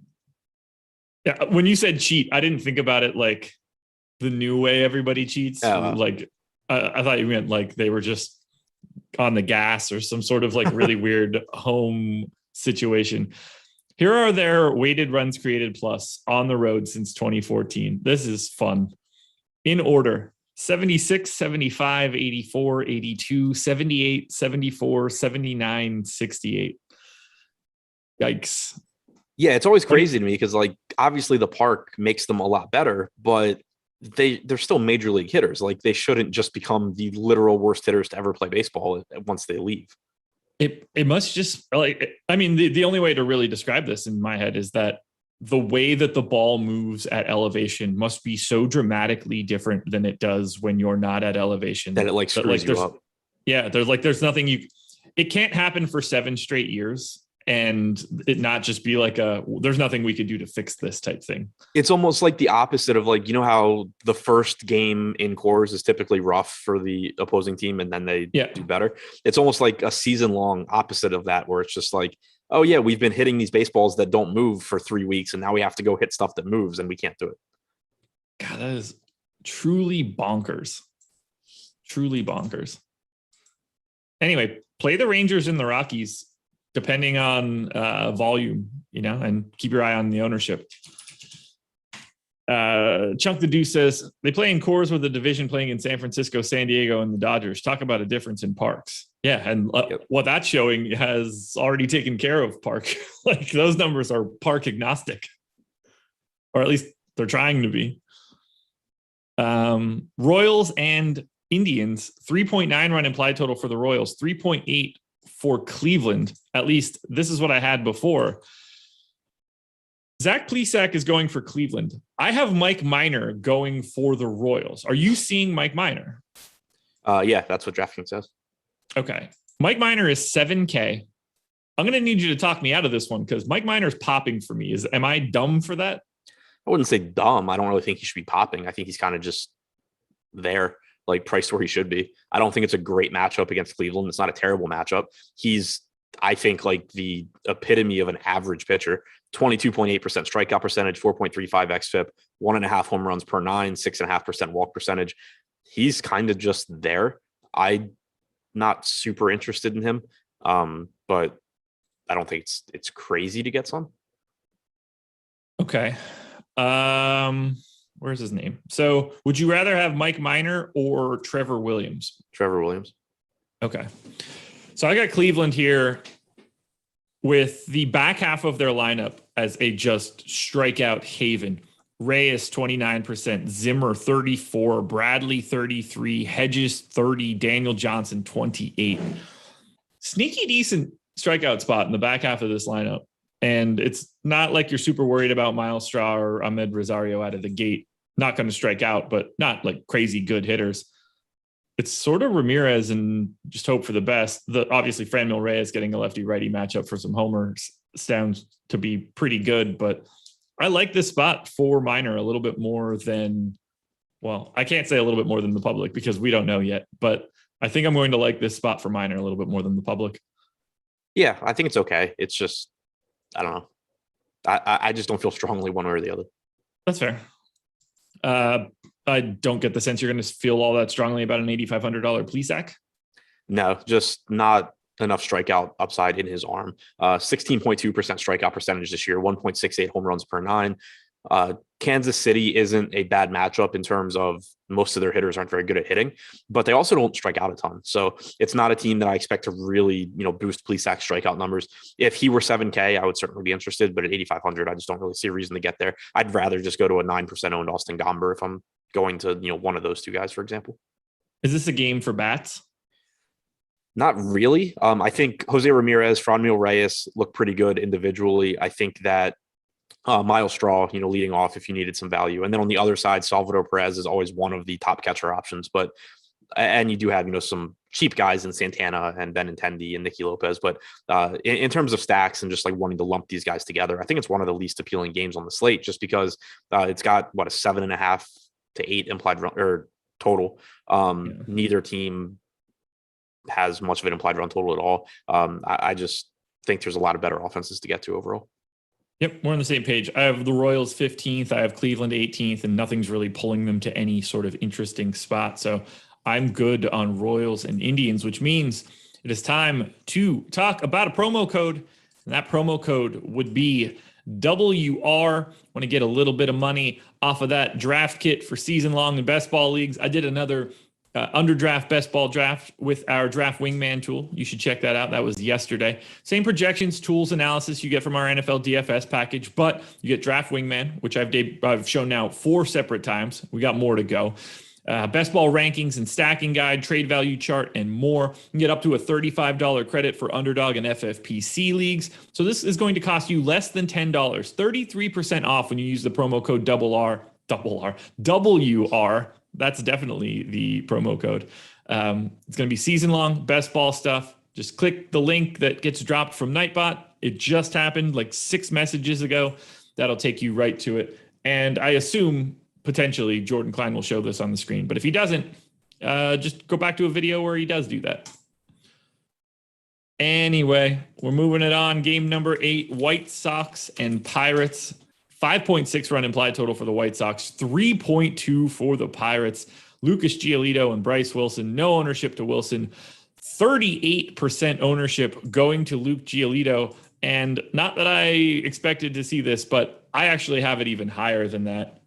Yeah. When you said cheat, I didn't think about it like the new way everybody cheats. Like I thought you meant like they were just on the gas or some sort of like really weird home situation. Here are their weighted runs created plus on the road since 2014. This is fun. In order: 76, 75, 84, 82, 78, 74, 79, 68. Yikes. Yeah, it's always crazy to me because, like, obviously the park makes them a lot better, but they're still major league hitters. Like, they shouldn't just become the literal worst hitters to ever play baseball once they leave. It must just, like, I mean, the only way to really describe this in my head is that the way that the ball moves at elevation must be so dramatically different than it does when you're not at elevation. That it like screws you up. Yeah, there's nothing it can't happen for 7 straight years and it not just be like there's nothing we could do to fix this type thing. It's almost like the opposite of, like, how the first game in cores is typically rough for the opposing team and then they do better. It's almost like a season long opposite of that, where it's just like, oh yeah, we've been hitting these baseballs that don't move for 3 weeks and now we have to go hit stuff that moves and we can't do it. God, that is truly bonkers. Truly bonkers. Anyway, play the Rangers and the Rockies depending on volume, and keep your eye on the ownership. Chunk the Deuce says they play in cores with the division playing in San Francisco, San Diego, and the Dodgers. Talk about a difference in parks. Yeah, and what that's showing has already taken care of park. Like, those numbers are park agnostic, or at least they're trying to be. Royals and Indians, 3.9 run implied total for the Royals, 3.8 for Cleveland. At least this is what I had before. Zach Plesac is going for Cleveland. I have Mike Minor going for the Royals. Are you seeing Mike Minor? Yeah, that's what DraftKings says. Okay. Mike Minor is 7K. I'm going to need you to talk me out of this one because Mike Minor's popping for me. Am I dumb for that? I wouldn't say dumb. I don't really think he should be popping. I think he's kind of just there, like, priced where he should be. I don't think it's a great matchup against Cleveland. It's not a terrible matchup. He's, I think, like the epitome of an average pitcher. 22.8% strikeout percentage, 4.35 xFIP, 1.5 home runs per 9, 6.5% walk percentage. He's kind of just there. I'm not super interested in him, but I don't think it's crazy to get some. Okay. Where's his name? So would you rather have Mike Minor or Trevor Williams? Trevor Williams. Okay. So I got Cleveland here with the back half of their lineup as a just strikeout haven. Reyes, 29%, Zimmer, 34, Bradley, 33, Hedges, 30, Daniel Johnson, 28. Sneaky decent strikeout spot in the back half of this lineup. And it's not like you're super worried about Miles Straw or Ahmed Rosario out of the gate. Not going to strike out, but not like crazy good hitters. it's sort of Ramirez and just hope for the best. Obviously, Franmil Reyes getting a lefty-righty matchup for some homers sounds to be pretty good, but I like this spot for Minor a little bit more than, well, I can't say a little bit more than the public because we don't know yet, but I think I'm going to like this spot for Minor a little bit more than the public. Yeah, I think it's okay. It's just, I don't know. I just don't feel strongly one way or the other. That's fair. I don't get the sense you're going to feel all that strongly about an $8,500 Plesac. No, just not enough strikeout upside in his arm. 16.2% strikeout percentage this year, 1.68 home runs per nine. Kansas City isn't a bad matchup in terms of most of their hitters aren't very good at hitting, but they also don't strike out a ton. So it's not a team that I expect to really, boost Plesac strikeout numbers. If he were 7K, I would certainly be interested, but at 8,500, I just don't really see a reason to get there. I'd rather just go to a 9% owned Austin Gomber if I'm going to, one of those two guys, for example. Is this a game for bats? Not really. I think Jose Ramirez, Franmil Reyes look pretty good individually. I think that Miles Straw, leading off if you needed some value. And then on the other side, Salvador Perez is always one of the top catcher options. And you do have, some cheap guys in Santana and Benintendi and Nicky Lopez. But in terms of stacks and just like wanting to lump these guys together, I think it's one of the least appealing games on the slate just because it's got a 7.5 to 8 implied run or total. Neither team has much of an implied run total at all. I just think there's a lot of better offenses to get to overall. Yep, we're on the same page. I have the Royals 15th, I have Cleveland 18th, and nothing's really pulling them to any sort of interesting spot. So I'm good on Royals and Indians, which means it is time to talk about a promo code. And that promo code would be WR. Want to get a little bit of money off of that draft kit for season long and best ball leagues. I did another underdraft best ball draft with our draft wingman tool. You should check that out. That was yesterday. Same projections, tools, analysis you get from our NFL DFS package, but you get draft wingman, which I've shown now 4 separate times. We got more to go. Best ball rankings and stacking guide, trade value chart, and more. You can get up to a $35 credit for underdog and FFPC leagues. So this is going to cost you less than $10, 33% off when you use the promo code WR. That's definitely the promo code. It's going to be season long best ball stuff. Just click the link that gets dropped from Nightbot. It just happened like 6 messages ago. That'll take you right to it. And I assume potentially Jordan Klein will show this on the screen. But if he doesn't, just go back to a video where he does do that. Anyway, we're moving it on. Game number 8, White Sox and Pirates. 5.6 run implied total for the White Sox, 3.2 for the Pirates. Lucas Giolito and Bryce Wilson, no ownership to Wilson, 38% ownership going to Luke Giolito. And not that I expected to see this, but I actually have it even higher than that.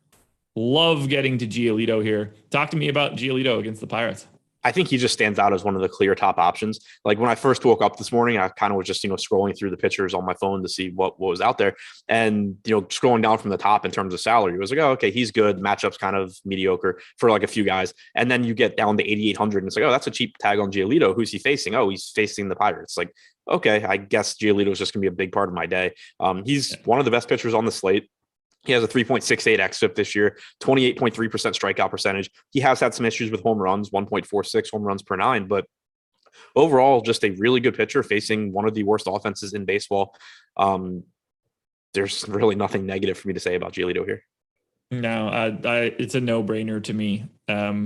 Love getting to Giolito here. Talk to me about Giolito against the Pirates. I think he just stands out as one of the clear top options. Like when I first woke up this morning, I kind of was just, scrolling through the pictures on my phone to see what was out there. And, scrolling down from the top in terms of salary, it was like, oh, okay, he's good. Matchup's kind of mediocre for like a few guys. And then you get down to 8,800 and it's like, oh, that's a cheap tag on Giolito. Who's he facing? Oh, he's facing the Pirates. Like, okay, I guess Giolito is just going to be a big part of my day. He's one of the best pitchers on the slate. He has a 3.68 xFIP this year, 28.3% strikeout percentage. He has had some issues with home runs, 1.46 home runs per 9, but overall, just a really good pitcher facing one of the worst offenses in baseball. There's really nothing negative for me to say about Giolito here. No, it's a no-brainer to me.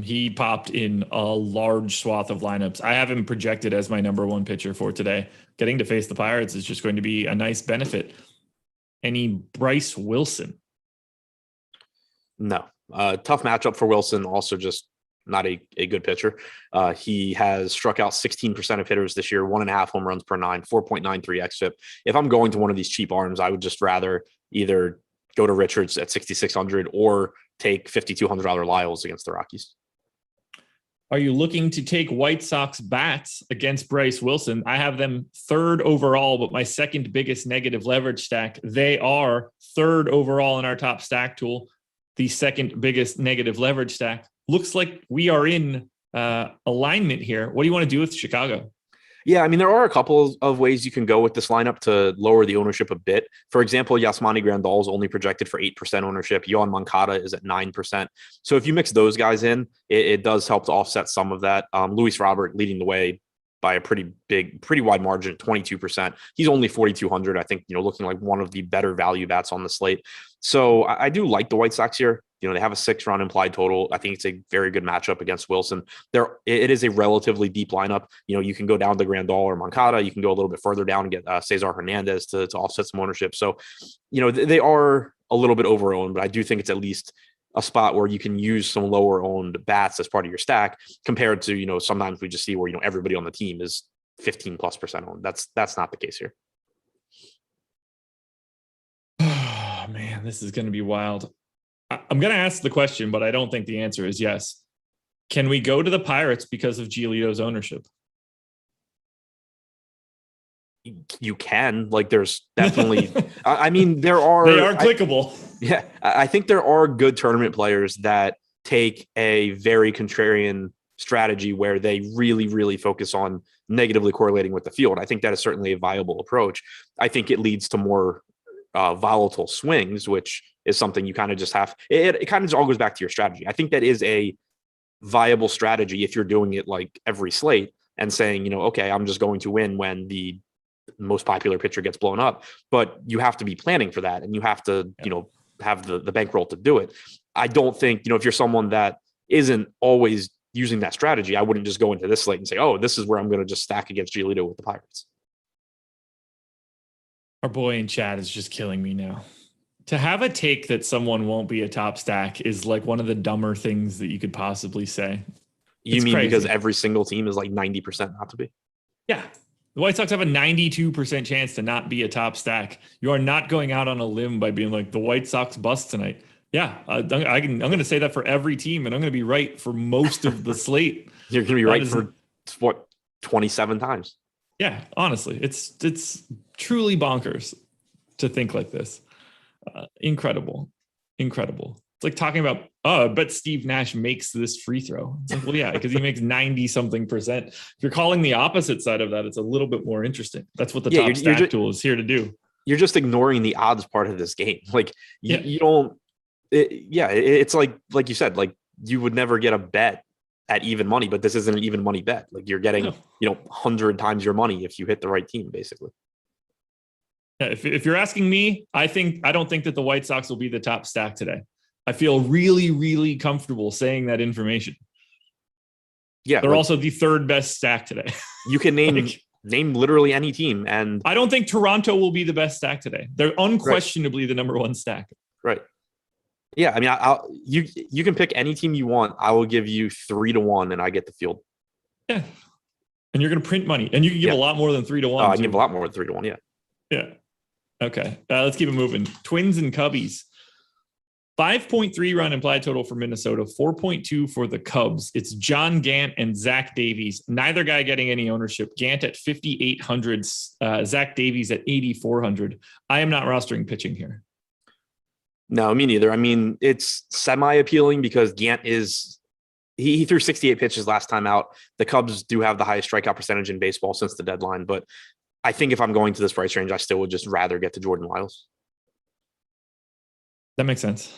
He popped in a large swath of lineups. I have him projected as my number 1 pitcher for today. Getting to face the Pirates is just going to be a nice benefit. Any Bryce Wilson? No. Tough matchup for Wilson. Also just not a good pitcher. He has struck out 16% of hitters this year, 1.5 home runs per 9, 4.93 xFIP. If I'm going to one of these cheap arms, I would just rather either go to Richards at 6,600 or take $5,200 Lyles against the Rockies. Are you looking to take White Sox bats against Bryce Wilson? I have them 3rd overall, but my second biggest negative leverage stack. They are 3rd overall in our top stack tool. The second biggest negative leverage stack. Looks like we are in alignment here. What do you want to do with Chicago? Yeah, I mean, there are a couple of ways you can go with this lineup to lower the ownership a bit. For example, Yasmani Grandal is only projected for 8% ownership. Yohan Moncada is at 9%. So if you mix those guys in, it does help to offset some of that. Luis Robert leading the way by a pretty wide margin at 22%. He's only 4,200. I think, looking like one of the better value bats on the slate. So I do like the White Sox here. They have a 6-run implied total. I think it's a very good matchup against Wilson. It is a relatively deep lineup. You can go down to Grandal or Moncada. You can go a little bit further down and get Cesar Hernandez to offset some ownership. So, they are a little bit overowned, but I do think it's at least a spot where you can use some lower owned bats as part of your stack compared to, sometimes we just see where, everybody on the team is 15+% owned. That's not the case here. Oh man, this is going to be wild. I'm going to ask the question, but I don't think the answer is yes. Can we go to the Pirates because of Giolito's ownership? You can. There's definitely, I mean, they are clickable. I think there are good tournament players that take a very contrarian strategy where they really, really focus on negatively correlating with the field. I think that is certainly a viable approach. I think it leads to more volatile swings, which is something you kind of just have. It kind of all goes back to your strategy. I think that is a viable strategy if you're doing it like every slate and saying, okay, I'm just going to win when the most popular pitcher gets blown up, but you have to be planning for that. And you have to, have the bankroll to do it. I don't think, if you're someone that isn't always using that strategy, I wouldn't just go into this slate and say, oh, this is where I'm going to just stack against Giolito with the Pirates. Our boy in chat is just killing me now. To have a take that someone won't be a top stack is like one of the dumber things that you could possibly say. You mean crazy. Because every single team is like 90% not to be? Yeah. The White Sox have a 92% chance to not be a top stack. You are not going out on a limb by being like the White Sox bust tonight. Yeah, I'm going to say that for every team, and I'm going to be right for most of the slate. You're going to be right for what, 27 times? Yeah, honestly, it's truly bonkers to think like this. Incredible. It's like talking about, I bet Steve Nash makes this free throw. It's like, well, yeah, because he makes 90-something%. If you're calling the opposite side of that, it's a little bit more interesting. That's what the top stack tool is here to do. You're just ignoring the odds part of this game. Like you don't. It's like you said, like you would never get a bet at even money, but this isn't an even money bet. Like you're getting, 100 times your money if you hit the right team, basically. Yeah, if you're asking me, I don't think that the White Sox will be the top stack today. I feel really, really comfortable saying that information. Yeah, they're also the third best stack today. You can name literally any team, and I don't think Toronto will be the best stack today. They're unquestionably the number one stack. Right. Yeah, I mean, you can pick any team you want. I will give you 3-1, and I get the field. Yeah, and you're going to print money, and you can give a lot more than 3-1. I give a lot more than 3-1. Yeah. Yeah. Okay. Let's keep it moving. Twins and Cubbies. 5.3 run implied total for Minnesota, 4.2 for the Cubs. It's John Gant and Zach Davies. Neither guy getting any ownership. Gant at 5,800, Zach Davies at 8,400. I am not rostering pitching here. No, me neither. I mean, it's semi-appealing because Gant he threw 68 pitches last time out. The Cubs do have the highest strikeout percentage in baseball since the deadline, but I think if I'm going to this price range, I still would just rather get to Jordan Lyles. That makes sense.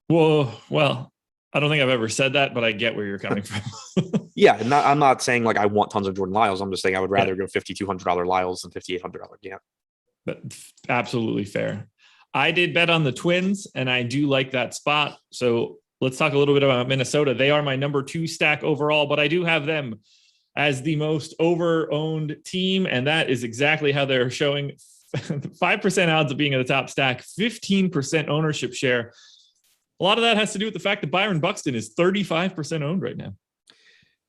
Well, I don't think I've ever said that, but I get where you're coming from. Yeah, I'm not saying like I want tons of Jordan Lyles. I'm just saying I would rather go $5,200 Lyles than $5,800 Gant. That's absolutely fair. I did bet on the Twins, and I do like that spot. So let's talk a little bit about Minnesota. They are my number 2 stack overall, but I do have them as the most over-owned team, and that is exactly how they're showing. 5% odds of being at the top stack, 15% ownership share. A lot of that has to do with the fact that Byron Buxton is 35% owned right now.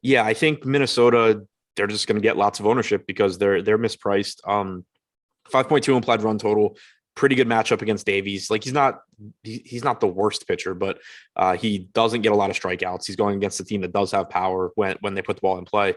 Yeah, I think Minnesota, they're just going to get lots of ownership because they're mispriced. 5.2 implied run total. Pretty good matchup against Davies. Like he's not the worst pitcher, but he doesn't get a lot of strikeouts. He's going against a team that does have power when they put the ball in play.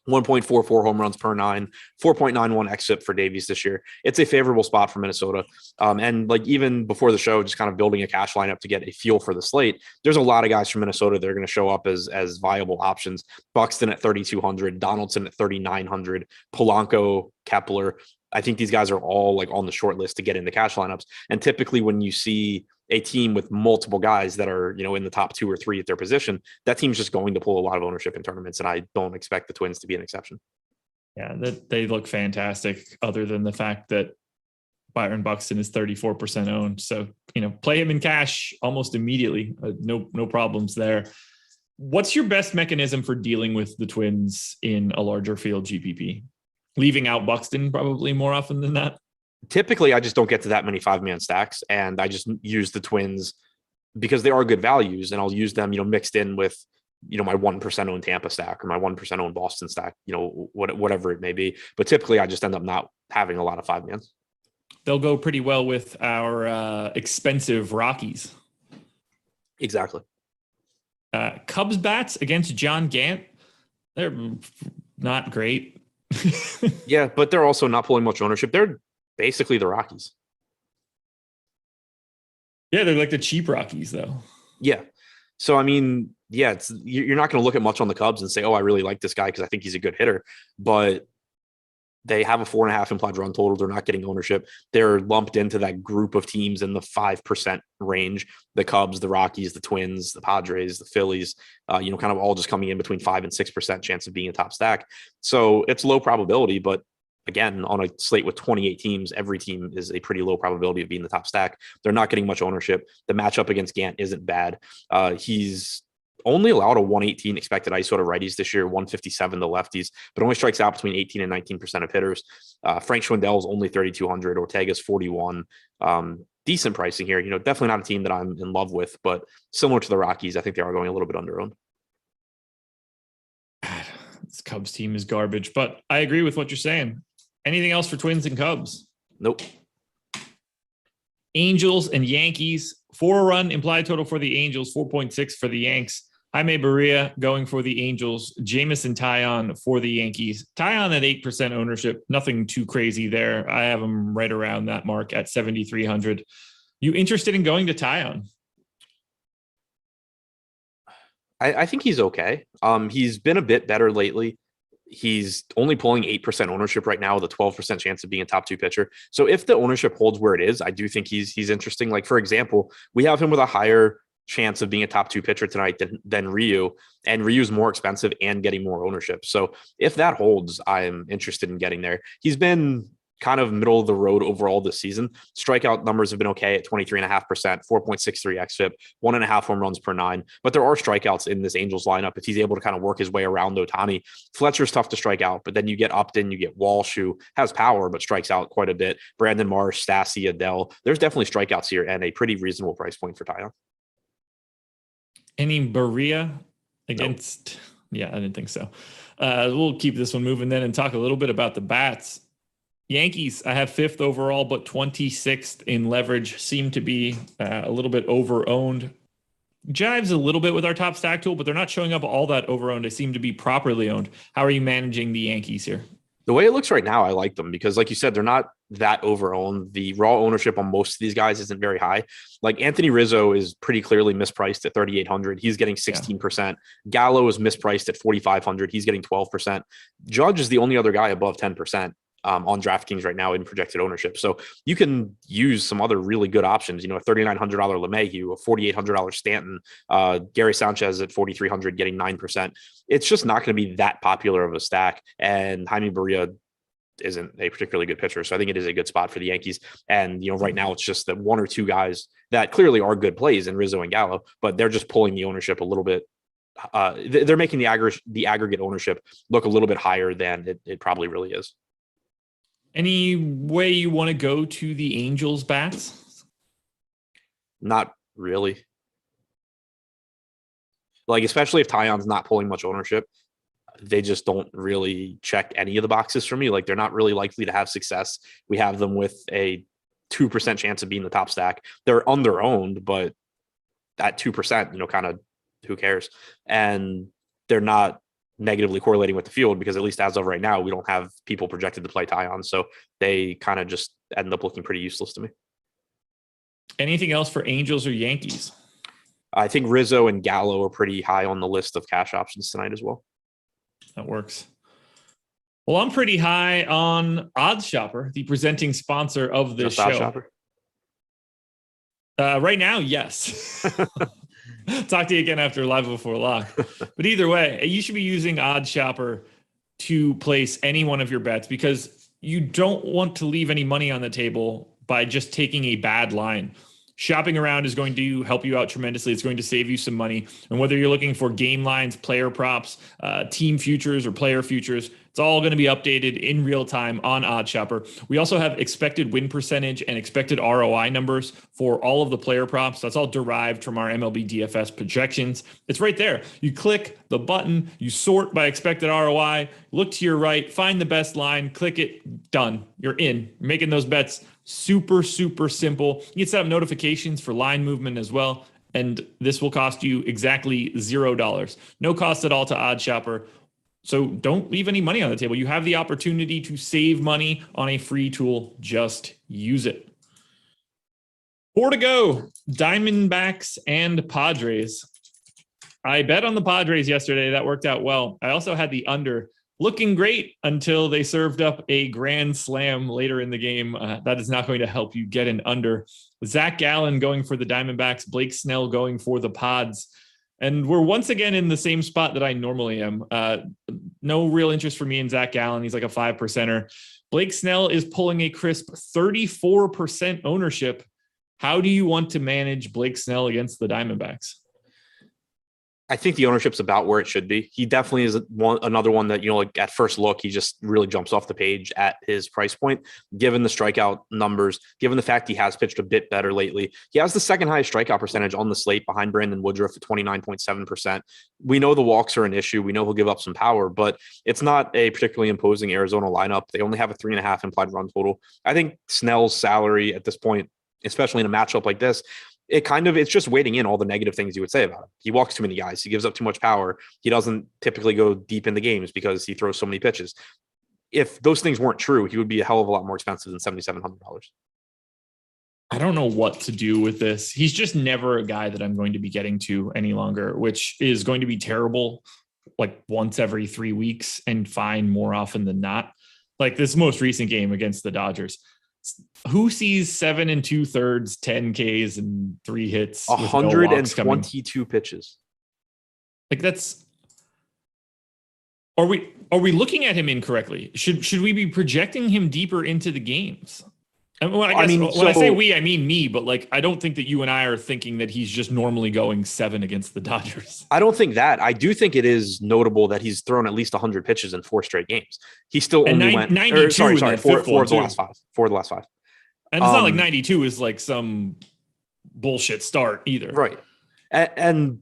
1.44 home runs per 9, 4.91 xFIP for Davies this year. It's a favorable spot for Minnesota. And like even before the show, just kind of building a cash lineup to get a feel for the slate, there's a lot of guys from Minnesota that are going to show up as viable options. Buxton at 3,200, Donaldson at 3,900, Polanco, Kepler. I think these guys are all like on the short list to get into cash lineups. And typically when you see a team with multiple guys that are, in the top 2 or 3 at their position, that team's just going to pull a lot of ownership in tournaments. And I don't expect the Twins to be an exception. Yeah, they look fantastic other than the fact that Byron Buxton is 34% owned. So, play him in cash almost immediately. No problems there. What's your best mechanism for dealing with the Twins in a larger field GPP? Leaving out Buxton probably more often than that. Typically, I just don't get to that many 5-man stacks, and I just use the Twins because they are good values, and I'll use them, mixed in with, my 1% owned Tampa stack or my 1% owned Boston stack, whatever it may be. But typically, I just end up not having a lot of 5-mans. They'll go pretty well with our expensive Rockies. Exactly. Cubs bats against John Gant. They're not great. Yeah, but they're also not pulling much ownership. They're basically the Rockies. Yeah, they're like the cheap Rockies, though. Yeah. So, I mean, yeah, you're not going to look at much on the Cubs and say, oh, I really like this guy because I think he's a good hitter. But they have a 4.5 implied run total. They're not getting ownership. They're lumped into that group of teams in the 5% range. The Cubs, the Rockies, the Twins, the Padres, the Phillies, kind of all just coming in between 5 and 6% chance of being a top stack. So it's low probability, but again, on a slate with 28 teams, every team is a pretty low probability of being the top stack. They're not getting much ownership. The matchup against Gant isn't bad. He's only allowed a 118 expected ISO to righties this year, 157 to lefties, but only strikes out between 18 and 19% of hitters. Frank Schwindel is only 3,200. Ortega's 41. Decent pricing here. Definitely not a team that I'm in love with, but similar to the Rockies, I think they are going a little bit under-owned. This Cubs team is garbage, but I agree with what you're saying. Anything else for Twins and Cubs? Nope. Angels and Yankees. 4-run implied total for the Angels, 4.6 for the Yanks. Jaime Barria going for the Angels. Jameson Taillon for the Yankees. Taillon at 8% ownership. Nothing too crazy there. I have him right around that mark at 7,300. You interested in going to Taillon? I think he's okay. He's been a bit better lately. He's only pulling 8% ownership right now with a 12% chance of being a top 2 pitcher. So if the ownership holds where it is, I do think he's interesting. Like, for example, we have him with a higher chance of being a top 2 pitcher tonight than Ryu, and Ryu's more expensive and getting more ownership. So if that holds, I'm interested in getting there. He's been kind of middle of the road overall this season. Strikeout numbers have been okay at 23.5%, 4.63 xFIP, 1.5 home runs per 9. But there are strikeouts in this Angels lineup if he's able to kind of work his way around Ohtani. Fletcher's tough to strike out, but then you get Upton, you get Walsh, who has power but strikes out quite a bit. Brandon Marsh, Stassi, Adele. There's definitely strikeouts here and a pretty reasonable price point for Taillon. Any Barria against? Nope. Yeah, I didn't think so. We'll keep this one moving then and talk a little bit about the bats. Yankees, I have 5th overall, but 26th in leverage. Seem to be a little bit over-owned. Jives a little bit with our top stack tool, but they're not showing up all that over-owned. They seem to be properly owned. How are you managing the Yankees here? The way it looks right now, I like them because, like you said, they're not that over-owned. The raw ownership on most of these guys isn't very high. Like Anthony Rizzo is pretty clearly mispriced at 3,800. He's getting 16%. Yeah. Gallo is mispriced at 4,500. He's getting 12%. Judge is the only other guy above 10%. On DraftKings right now in projected ownership. So you can use some other really good options, a $3,900 LeMahieu, a $4,800 Stanton, Gary Sanchez at 4,300 getting 9%. It's just not going to be that popular of a stack. And Jaime Barria isn't a particularly good pitcher. So I think it is a good spot for the Yankees. And, right now it's just that 1 or 2 guys that clearly are good plays in Rizzo and Gallo, but they're just pulling the ownership a little bit. They're making the aggregate ownership look a little bit higher than it probably really is. Any way you want to go to the Angels bats? Not really. Like, especially if Taillon's not pulling much ownership, they just don't really check any of the boxes for me. Like, they're not really likely to have success. We have them with a 2% chance of being the top stack. They're under-owned, but at 2%, kind of who cares? And they're not negatively correlating with the field, because at least as of right now, we don't have people projected to play Tyon. So they kind of just end up looking pretty useless to me. Anything else for Angels or Yankees? I think Rizzo and Gallo are pretty high on the list of cash options tonight as well. That works. Well, I'm pretty high on Odds Shopper, the presenting sponsor of this show. Odds Shopper? Right now, yes. Talk to you again after Live Before Lock. But either way, you should be using Odds Shopper to place any one of your bets, because you don't want to leave any money on the table by just taking a bad line. Shopping around is going to help you out tremendously. It's going to save you some money. And whether you're looking for game lines, player props, team futures, or player futures, it's all going to be updated in real time on OddsShopper. We also have expected win percentage and expected ROI numbers for all of the player props. That's all derived from our MLB DFS projections. It's right there. You click the button, you sort by expected ROI, look to your right, find the best line, click it, done. You're in. You're making those bets. Super, super simple. You can set up notifications for line movement as well. And this will cost you exactly $0. No cost at all to OddsShopper. So don't leave any money on the table. You have the opportunity to save money on a free tool. Just use it. 4 to go. Diamondbacks and Padres. I bet on the Padres yesterday. That worked out well. I also had the under. Looking great until they served up a grand slam later in the game. That is not going to help you get an under. Zach Gallen going for the Diamondbacks, Blake Snell going for the Pods. And we're once again in the same spot that I normally am. No real interest for me in Zach Gallen. He's like a 5%er. Blake Snell is pulling a crisp 34% ownership. How do you want to manage Blake Snell against the Diamondbacks? I think the ownership's about where it should be. He definitely is another one that, like at first look, he just really jumps off the page at his price point, given the strikeout numbers, given the fact he has pitched a bit better lately. He has the second highest strikeout percentage on the slate behind Brandon Woodruff at 29.7%. We know the walks are an issue. We know he'll give up some power, but it's not a particularly imposing Arizona lineup. They only have a 3.5 implied run total. I think Snell's salary at this point, especially in a matchup like this, it's just waiting in all the negative things you would say about him. He walks too many guys. He gives up too much power. He doesn't typically go deep into games because he throws so many pitches. If those things weren't true, he would be a hell of a lot more expensive than $7,700. I don't know what to do with this. He's just never a guy that I'm going to be getting to any longer, which is going to be terrible, like once every 3 weeks, and fine more often than not. Like this most recent game against the Dodgers. Who sees 7 2/3, 10 Ks and 3 hits? 122 pitches. Like that's. Are we looking at him incorrectly? Should we be projecting him deeper into the games? And when I say we, I mean me, but like I don't think that you and I are thinking that he's just normally going 7 against the Dodgers. I don't think that. I do think it is notable that he's thrown at least 100 pitches in 4 straight games. He still only went 92. Four of the last 5. 4 of the last 5. And it's not like 92 is like some bullshit start either. Right. And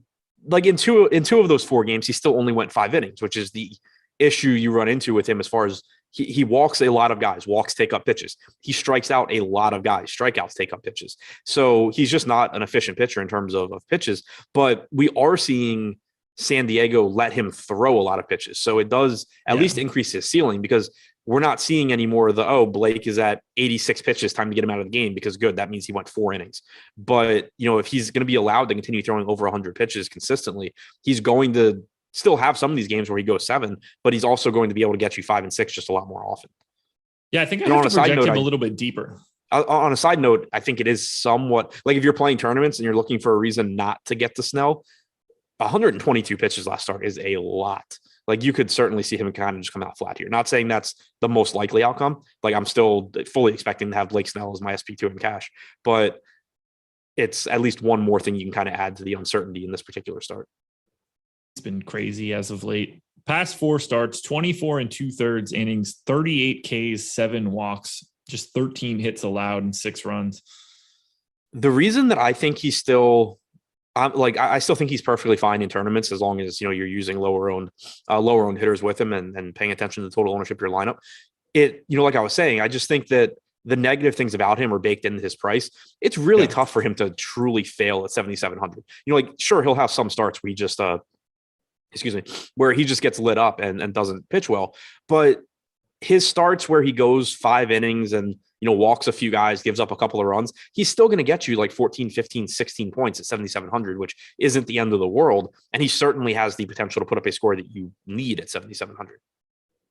like in two of those 4 games, he still only went 5 innings, which is the issue you run into with him as far as he walks a lot of guys. Walks take up pitches. He strikes out a lot of guys. Strikeouts take up pitches. So he's just not an efficient pitcher in terms of pitches. But we are seeing San Diego let him throw a lot of pitches. So it does at least increase his ceiling, because we're not seeing any more of the, Blake is at 86 pitches, time to get him out of the game, because good, that means he went 4 innings. But, if he's going to be allowed to continue throwing over 100 pitches consistently, he's going to still have some of these games where he goes 7, but he's also going to be able to get you 5 and 6 just a lot more often. Yeah, I think I have to project him a little bit deeper. On a side note, I think it is somewhat like if you're playing tournaments and you're looking for a reason not to get to Snell, 122 pitches last start is a lot. Like you could certainly see him kind of just come out flat here. Not saying that's the most likely outcome. Like I'm still fully expecting to have Blake Snell as my SP2 in cash, but it's at least one more thing you can kind of add to the uncertainty in this particular start. It's been crazy as of late. Past 4 starts, 24 2/3 innings, 38 Ks, 7 walks, just 13 hits allowed and 6 runs. The reason that I think he's still I still think he's perfectly fine in tournaments as long as, you're using lower owned hitters with him and paying attention to the total ownership of your lineup. Like I was saying, I just think that the negative things about him are baked into his price. It's really tough for him to truly fail at 7,700. Sure, he'll have some starts where he just excuse me, where he just gets lit up and doesn't pitch well. But his starts where he goes 5 innings and, walks a few guys, gives up a couple of runs, he's still going to get you like 14, 15, 16 points at 7,700, which isn't the end of the world. And he certainly has the potential to put up a score that you need at 7,700.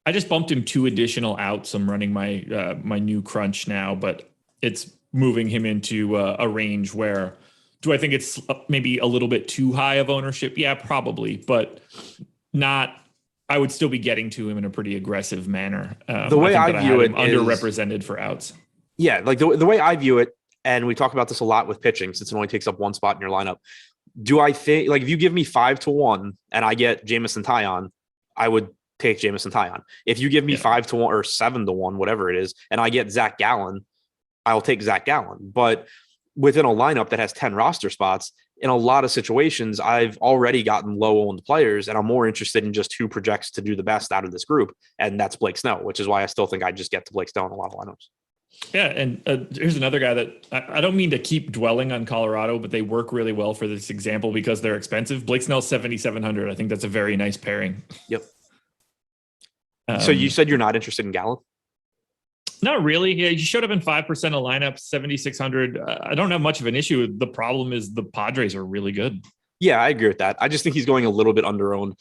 I just bumped him 2 additional outs. I'm running my my new crunch now, but it's moving him into a range where, do I think it's maybe a little bit too high of ownership? Yeah, probably, but not. I would still be getting to him in a pretty aggressive manner. The way I view it, underrepresented for outs. Yeah, like the way I view it, and we talk about this a lot with pitching, since it only takes up one spot in your lineup. Do I think, like, if you give me 5-1 and I get Jameson Taillon, I would take Jameson Taillon. If you give me 5-1 or 7-1, whatever it is, and I get Zach Gallen, I'll take Zach Gallen. But within a lineup that has 10 roster spots, in a lot of situations, I've already gotten low-owned players, and I'm more interested in just who projects to do the best out of this group, and that's Blake Snell, which is why I still think I just get to Blake Snell in a lot of lineups. Yeah, and here's another guy that I don't mean to keep dwelling on Colorado, but they work really well for this example because they're expensive. Blake Snell, 7,700. I think that's a very nice pairing. Yep. So you said you're not interested in Gallen? Not really. Yeah, he showed up in 5% of lineups, 7,600. I don't have much of an issue. The problem is the Padres are really good. Yeah, I agree with that. I just think he's going a little bit under-owned.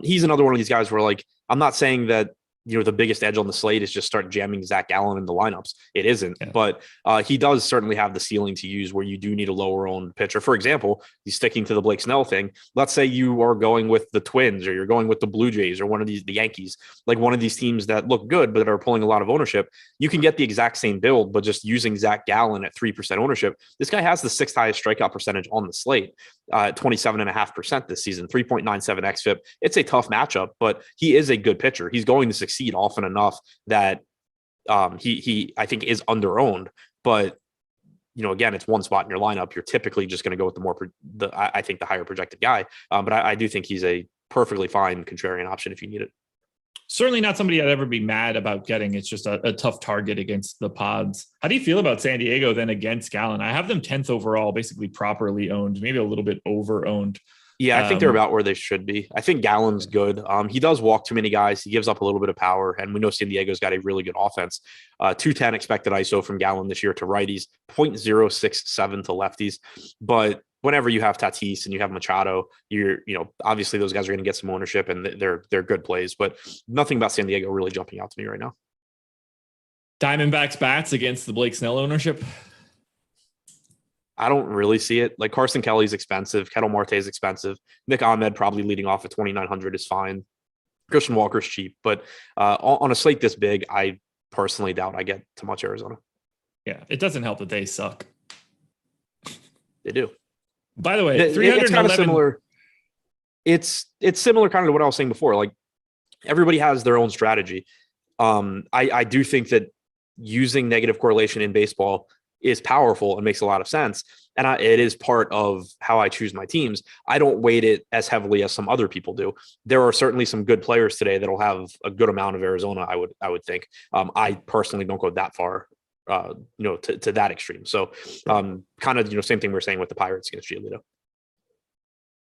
He's another one of these guys where, like, I'm not saying that, the biggest edge on the slate is just start jamming Zach Gallen in the lineups. It isn't, but he does certainly have the ceiling to use where you do need a lower owned pitcher. For example, he's sticking to the Blake Snell thing. Let's say you are going with the Twins or you're going with the Blue Jays or the Yankees, like one of these teams that look good, but are pulling a lot of ownership. You can get the exact same build, but just using Zach Gallen at 3% ownership. This guy has the 6th highest strikeout percentage on the slate, 27.5% this season, 3.97 xFIP. It's a tough matchup, but he is a good pitcher. He's going to succeed often enough that he I think is under-owned. But again, it's one spot in your lineup. You're typically just going to go with the higher projected guy. But I do think he's a perfectly fine contrarian option if you need it. Certainly not somebody I'd ever be mad about getting. It's just a tough target against the Pods. How do you feel about San Diego then against Gallen? I have them 10th overall, basically properly owned, maybe a little bit over-owned. Yeah, I think they're about where they should be. I think Gallen's good. He does walk too many guys. He gives up a little bit of power, and we know San Diego's got a really good offense. 210 expected ISO from Gallen this year to righties, 0.067 to lefties. But whenever you have Tatis and you have Machado, obviously those guys are going to get some ownership, and they're good plays. But nothing about San Diego really jumping out to me right now. Diamondbacks bats against the Blake Snell ownership. I don't really see it. Like, Carson Kelly's expensive. Ketel Marte is expensive. Nick Ahmed probably leading off at 2,900 is fine. Christian Walker's cheap, but on a slate this big, I personally doubt I get to much Arizona. Yeah, it doesn't help that they suck. They do. By the way, it's kind of similar. It's similar kind of to what I was saying before. Like, everybody has their own strategy. I do think that using negative correlation in baseball is powerful and makes a lot of sense. And it is part of how I choose my teams. I don't weight it as heavily as some other people do. There are certainly some good players today that'll have a good amount of Arizona, I would think. I personally don't go that far, to that extreme. So kind of, same thing we were saying with the Pirates against Giolito.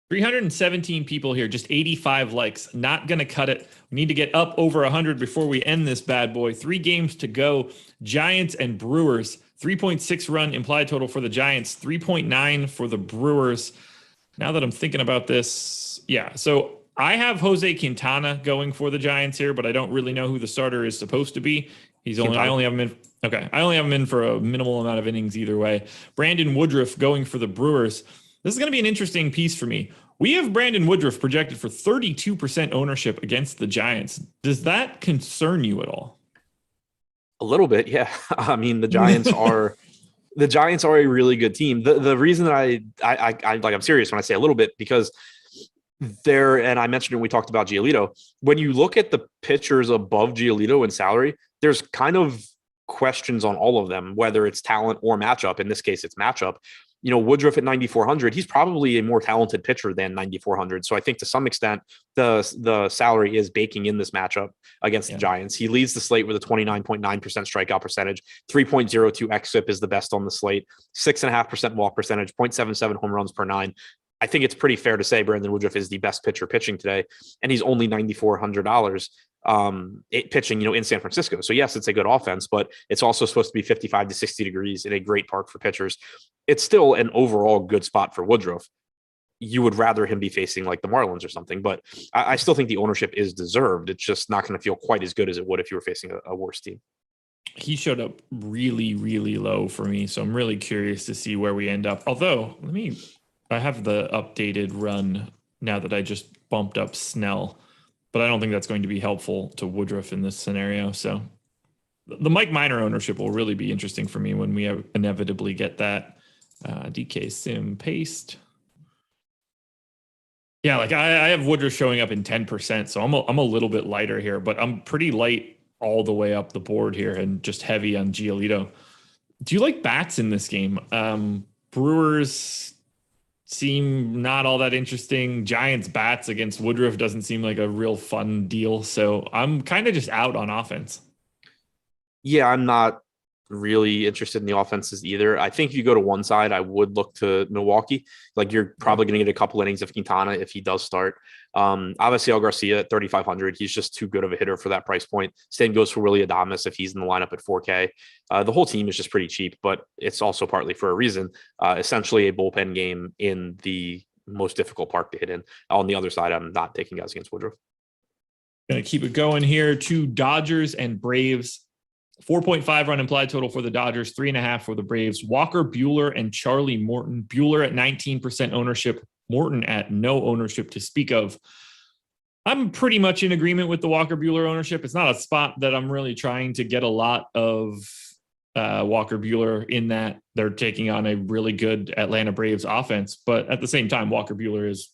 317 people here, just 85 likes. Not going to cut it. We need to get up over 100 before we end this bad boy. 3 games to go. Giants and Brewers. 3.6 run implied total for the Giants, 3.9 for the Brewers. Now that I'm thinking about this, so I have Jose Quintana going for the Giants here, but I don't really know who the starter is supposed to be. I only have him in. Okay, I only have him in for a minimal amount of innings either way. Brandon Woodruff going for the Brewers. This is going to be an interesting piece for me. We have Brandon Woodruff projected for 32% ownership against the Giants. Does that concern you at all? A little bit, yeah. I mean, the Giants are a really good team. The reason that I'm serious when I say a little bit, because and I mentioned when we talked about Giolito, when you look at the pitchers above Giolito in salary, there's kind of questions on all of them, whether it's talent or matchup. In this case, it's matchup. Woodruff at 9,400, he's probably a more talented pitcher than 9,400. So I think to some extent, the salary is baking in this matchup against the Giants. He leads the slate with a 29.9% strikeout percentage, 3.02 xFIP is the best on the slate, 6.5% walk percentage, 0.77 home runs per 9. I think it's pretty fair to say Brandon Woodruff is the best pitcher pitching today, and he's only $9,400 pitching, in San Francisco. So yes, it's a good offense, but it's also supposed to be 55 to 60 degrees in a great park for pitchers. It's still an overall good spot for Woodruff. You would rather him be facing like the Marlins or something, but I still think the ownership is deserved. It's just not going to feel quite as good as it would if you were facing a worse team. He showed up really, really low for me, so I'm really curious to see where we end up. Although, I have the updated run now that I just bumped up Snell, but I don't think that's going to be helpful to Woodruff in this scenario. So the Mike Minor ownership will really be interesting for me when we inevitably get that. DK Sim paste. Yeah, like I have Woodruff showing up in 10%, so I'm a little bit lighter here, but I'm pretty light all the way up the board here and just heavy on Giolito. Do you like bats in this game? Brewers seem not all that interesting. Giants bats against Woodruff doesn't seem like a real fun deal, so I'm kind of just out on offense. Yeah, I'm not really interested in the offenses either. I think if you go to one side, I would look to Milwaukee. Like you're probably going to get a couple innings of Quintana if he does start. Obviously, El Garcia at 3,500. He's just too good of a hitter for that price point. Same goes for Willy Adames if he's in the lineup at 4K. The whole team is just pretty cheap, but it's also partly for a reason. Essentially a bullpen game in the most difficult park to hit in. On the other side, I'm not taking guys against Woodruff. Going to keep it going here to Dodgers and Braves. 4.5 run implied total for the Dodgers, 3.5 for the Braves. Walker Buehler and Charlie Morton. Buehler at 19% ownership, Morton at no ownership to speak of. I'm pretty much in agreement with the Walker Buehler ownership. It's not a spot that I'm really trying to get a lot of Walker Buehler in, that they're taking on a really good Atlanta Braves offense. But at the same time, Walker Buehler is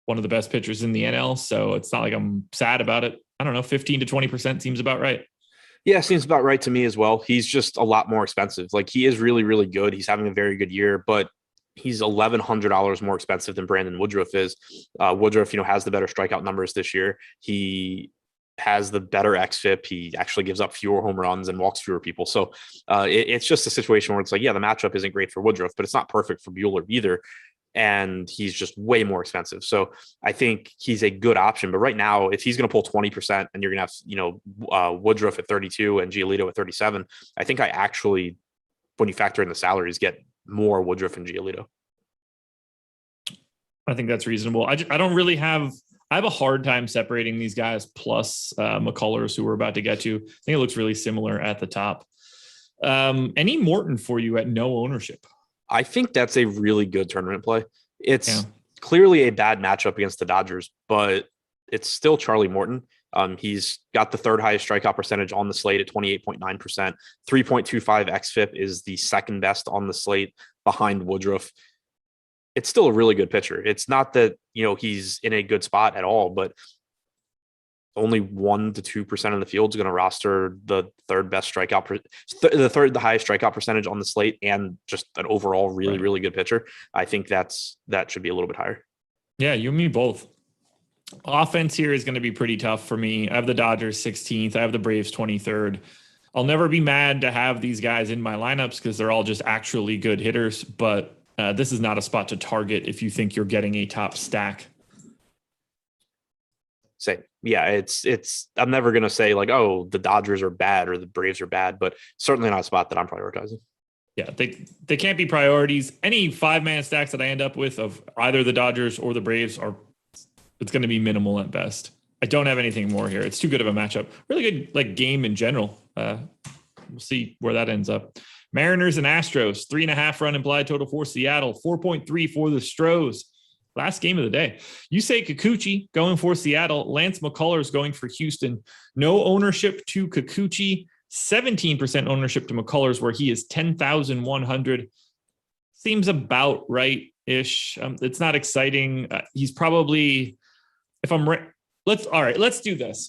one of the best pitchers in the NL. So it's not like I'm sad about it. I don't know, 15 to 20% seems about right. Yeah, seems about right to me as well. He's just a lot more expensive. Like he is really, really good. He's having a very good year, but he's $1,100 more expensive than Brandon Woodruff is. Woodruff, has the better strikeout numbers this year. He has the better xFIP. He actually gives up fewer home runs and walks fewer people. So it's just a situation where it's like, yeah, the matchup isn't great for Woodruff, but it's not perfect for Buehler either. And he's just way more expensive. So I think he's a good option. But right now, if he's going to pull 20% and you're going to have, Woodruff at 32 and Giolito at 37, I think I actually, when you factor in the salaries, get more Woodruff and Giolito. I think that's reasonable. I don't really have, I have a hard time separating these guys plus McCullers, who we're about to get to. I think it looks really similar at the top. Any Morton for you at no ownership? I think that's a really good tournament play. It's clearly a bad matchup against the Dodgers, but it's still Charlie Morton. He's got the third highest strikeout percentage on the slate at 28.9%. 3.25 xFIP is the second best on the slate behind Woodruff. It's still a really good pitcher. It's not that, he's in a good spot at all, but only 1 to 2% of the field is going to roster the third best strikeout, the highest strikeout percentage on the slate, and just an overall really, really good pitcher. I think that should be a little bit higher. Yeah, you and me both. Offense here is going to be pretty tough for me. I have the Dodgers 16th. I have the Braves 23rd. I'll never be mad to have these guys in my lineups because they're all just actually good hitters, but this is not a spot to target if you think you're getting a top stack. Same. Yeah, it's I'm never going to say like, oh, the Dodgers are bad or the Braves are bad, but certainly not a spot that I'm prioritizing. Yeah, they can't be priorities. Any 5-man stacks that I end up with of either the Dodgers or the Braves it's going to be minimal at best. I don't have anything more here. It's too good of a matchup. Really good game in general. We'll see where that ends up. Mariners and Astros, 3.5 run implied total for Seattle, 4.3 for the Stros. Last game of the day. Yusei Kikuchi going for Seattle. Lance McCullers going for Houston. No ownership to Kikuchi. 17% ownership to McCullers, where he is 10,100. Seems about right-ish. It's not exciting. He's probably, if I'm right, let's do this.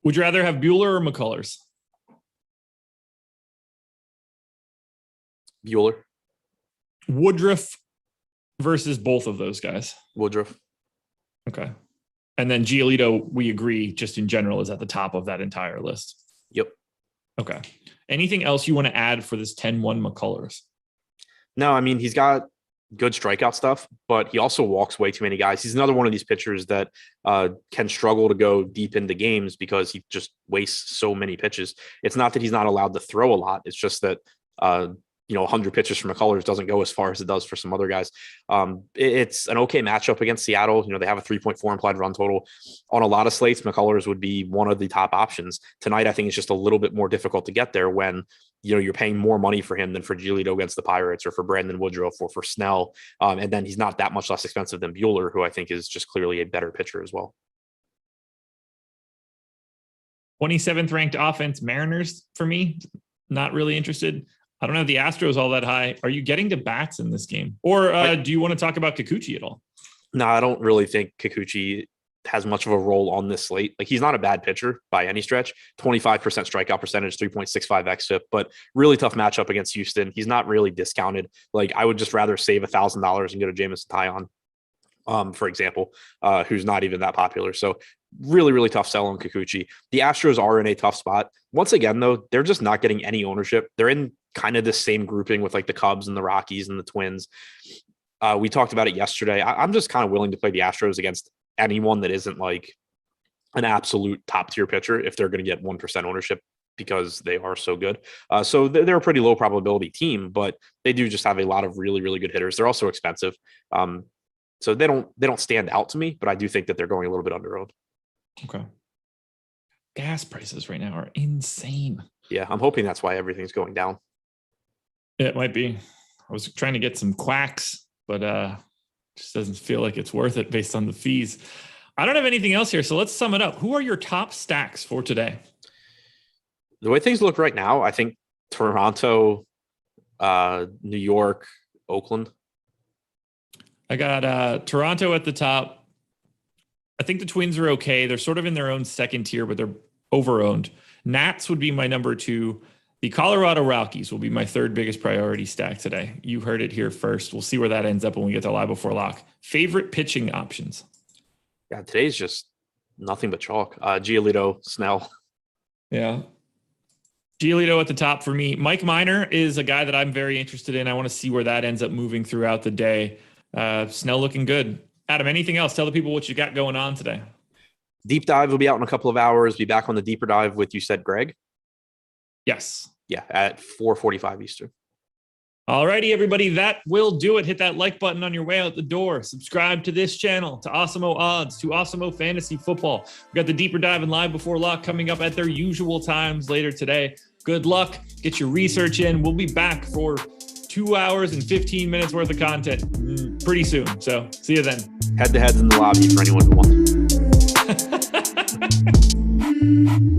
Would you rather have Buehler or McCullers? Buehler. Woodruff versus both of those guys. Woodruff. Okay. And then Giolito, we agree, just in general, is at the top of that entire list. Yep. Okay. Anything else you want to add for this 10-1 McCullers? No, I mean, he's got good strikeout stuff, but he also walks way too many guys. He's another one of these pitchers that can struggle to go deep into games because he just wastes so many pitches. It's not that he's not allowed to throw a lot. It's just that, 100 pitches from McCullers doesn't go as far as it does for some other guys. It's an okay matchup against Seattle. They have a 3.4 implied run total. On a lot of slates, McCullers would be one of the top options. Tonight, I think it's just a little bit more difficult to get there when you're paying more money for him than for Giolito against the Pirates or for Brandon Woodruff or for Snell. And then he's not that much less expensive than Buehler, who I think is just clearly a better pitcher as well. 27th ranked offense, Mariners for me. Not really interested. I don't have the Astros all that high. Are you getting to bats in this game? Or do you want to talk about Kikuchi at all? No, I don't really think Kikuchi has much of a role on this slate. Like, he's not a bad pitcher by any stretch. 25% strikeout percentage, 3.65 xFIP, but really tough matchup against Houston. He's not really discounted. Like, I would just rather save $1,000 and get a Jameson Taillon, for example, who's not even that popular. So really, really tough sell on Kikuchi. The Astros are in a tough spot. Once again, though, they're just not getting any ownership. They're in kind of the same grouping with like the Cubs and the Rockies and the Twins. We talked about it yesterday. I'm just kind of willing to play the Astros against anyone that isn't like an absolute top tier pitcher if they're going to get 1% ownership because they are so good. So they're a pretty low probability team, but they do just have a lot of really, really good hitters. They're also expensive. So they don't stand out to me, but I do think that they're going a little bit under owned. Okay. Gas prices right now are insane. Yeah, I'm hoping that's why everything's going down. It might be. I was trying to get some quacks, but just doesn't feel like it's worth it based on the fees. I don't have anything else here, so let's sum it up. Who are your top stacks for today? The way things look right now, I think Toronto, New York, Oakland. I got Toronto at the top. I think the Twins are okay. They're sort of in their own second tier, but they're over-owned. Nats would be my number 2. The Colorado Rockies will be my third biggest priority stack today. You heard it here first. We'll see where that ends up when we get to live before lock. Favorite pitching options? Yeah, today's just nothing but chalk. Giolito, Snell. Yeah. Giolito at the top for me. Mike Minor is a guy that I'm very interested in. I want to see where that ends up moving throughout the day. Snell looking good. Adam, anything else? Tell the people what you got going on today. Deep dive will be out in a couple of hours. Be back on the deeper dive with, you said, Greg? Yes. Yeah, at 4:45 Eastern. All righty, everybody. That will do it. Hit that like button on your way out the door. Subscribe to this channel, to Awesemo Odds, to Awesemo Fantasy Football. We got the deeper dive and live before lock coming up at their usual times later today. Good luck. Get your research in. We'll be back for 2 hours and 15 minutes worth of content pretty soon. So see you then. Head-to-heads in the lobby for anyone who wants.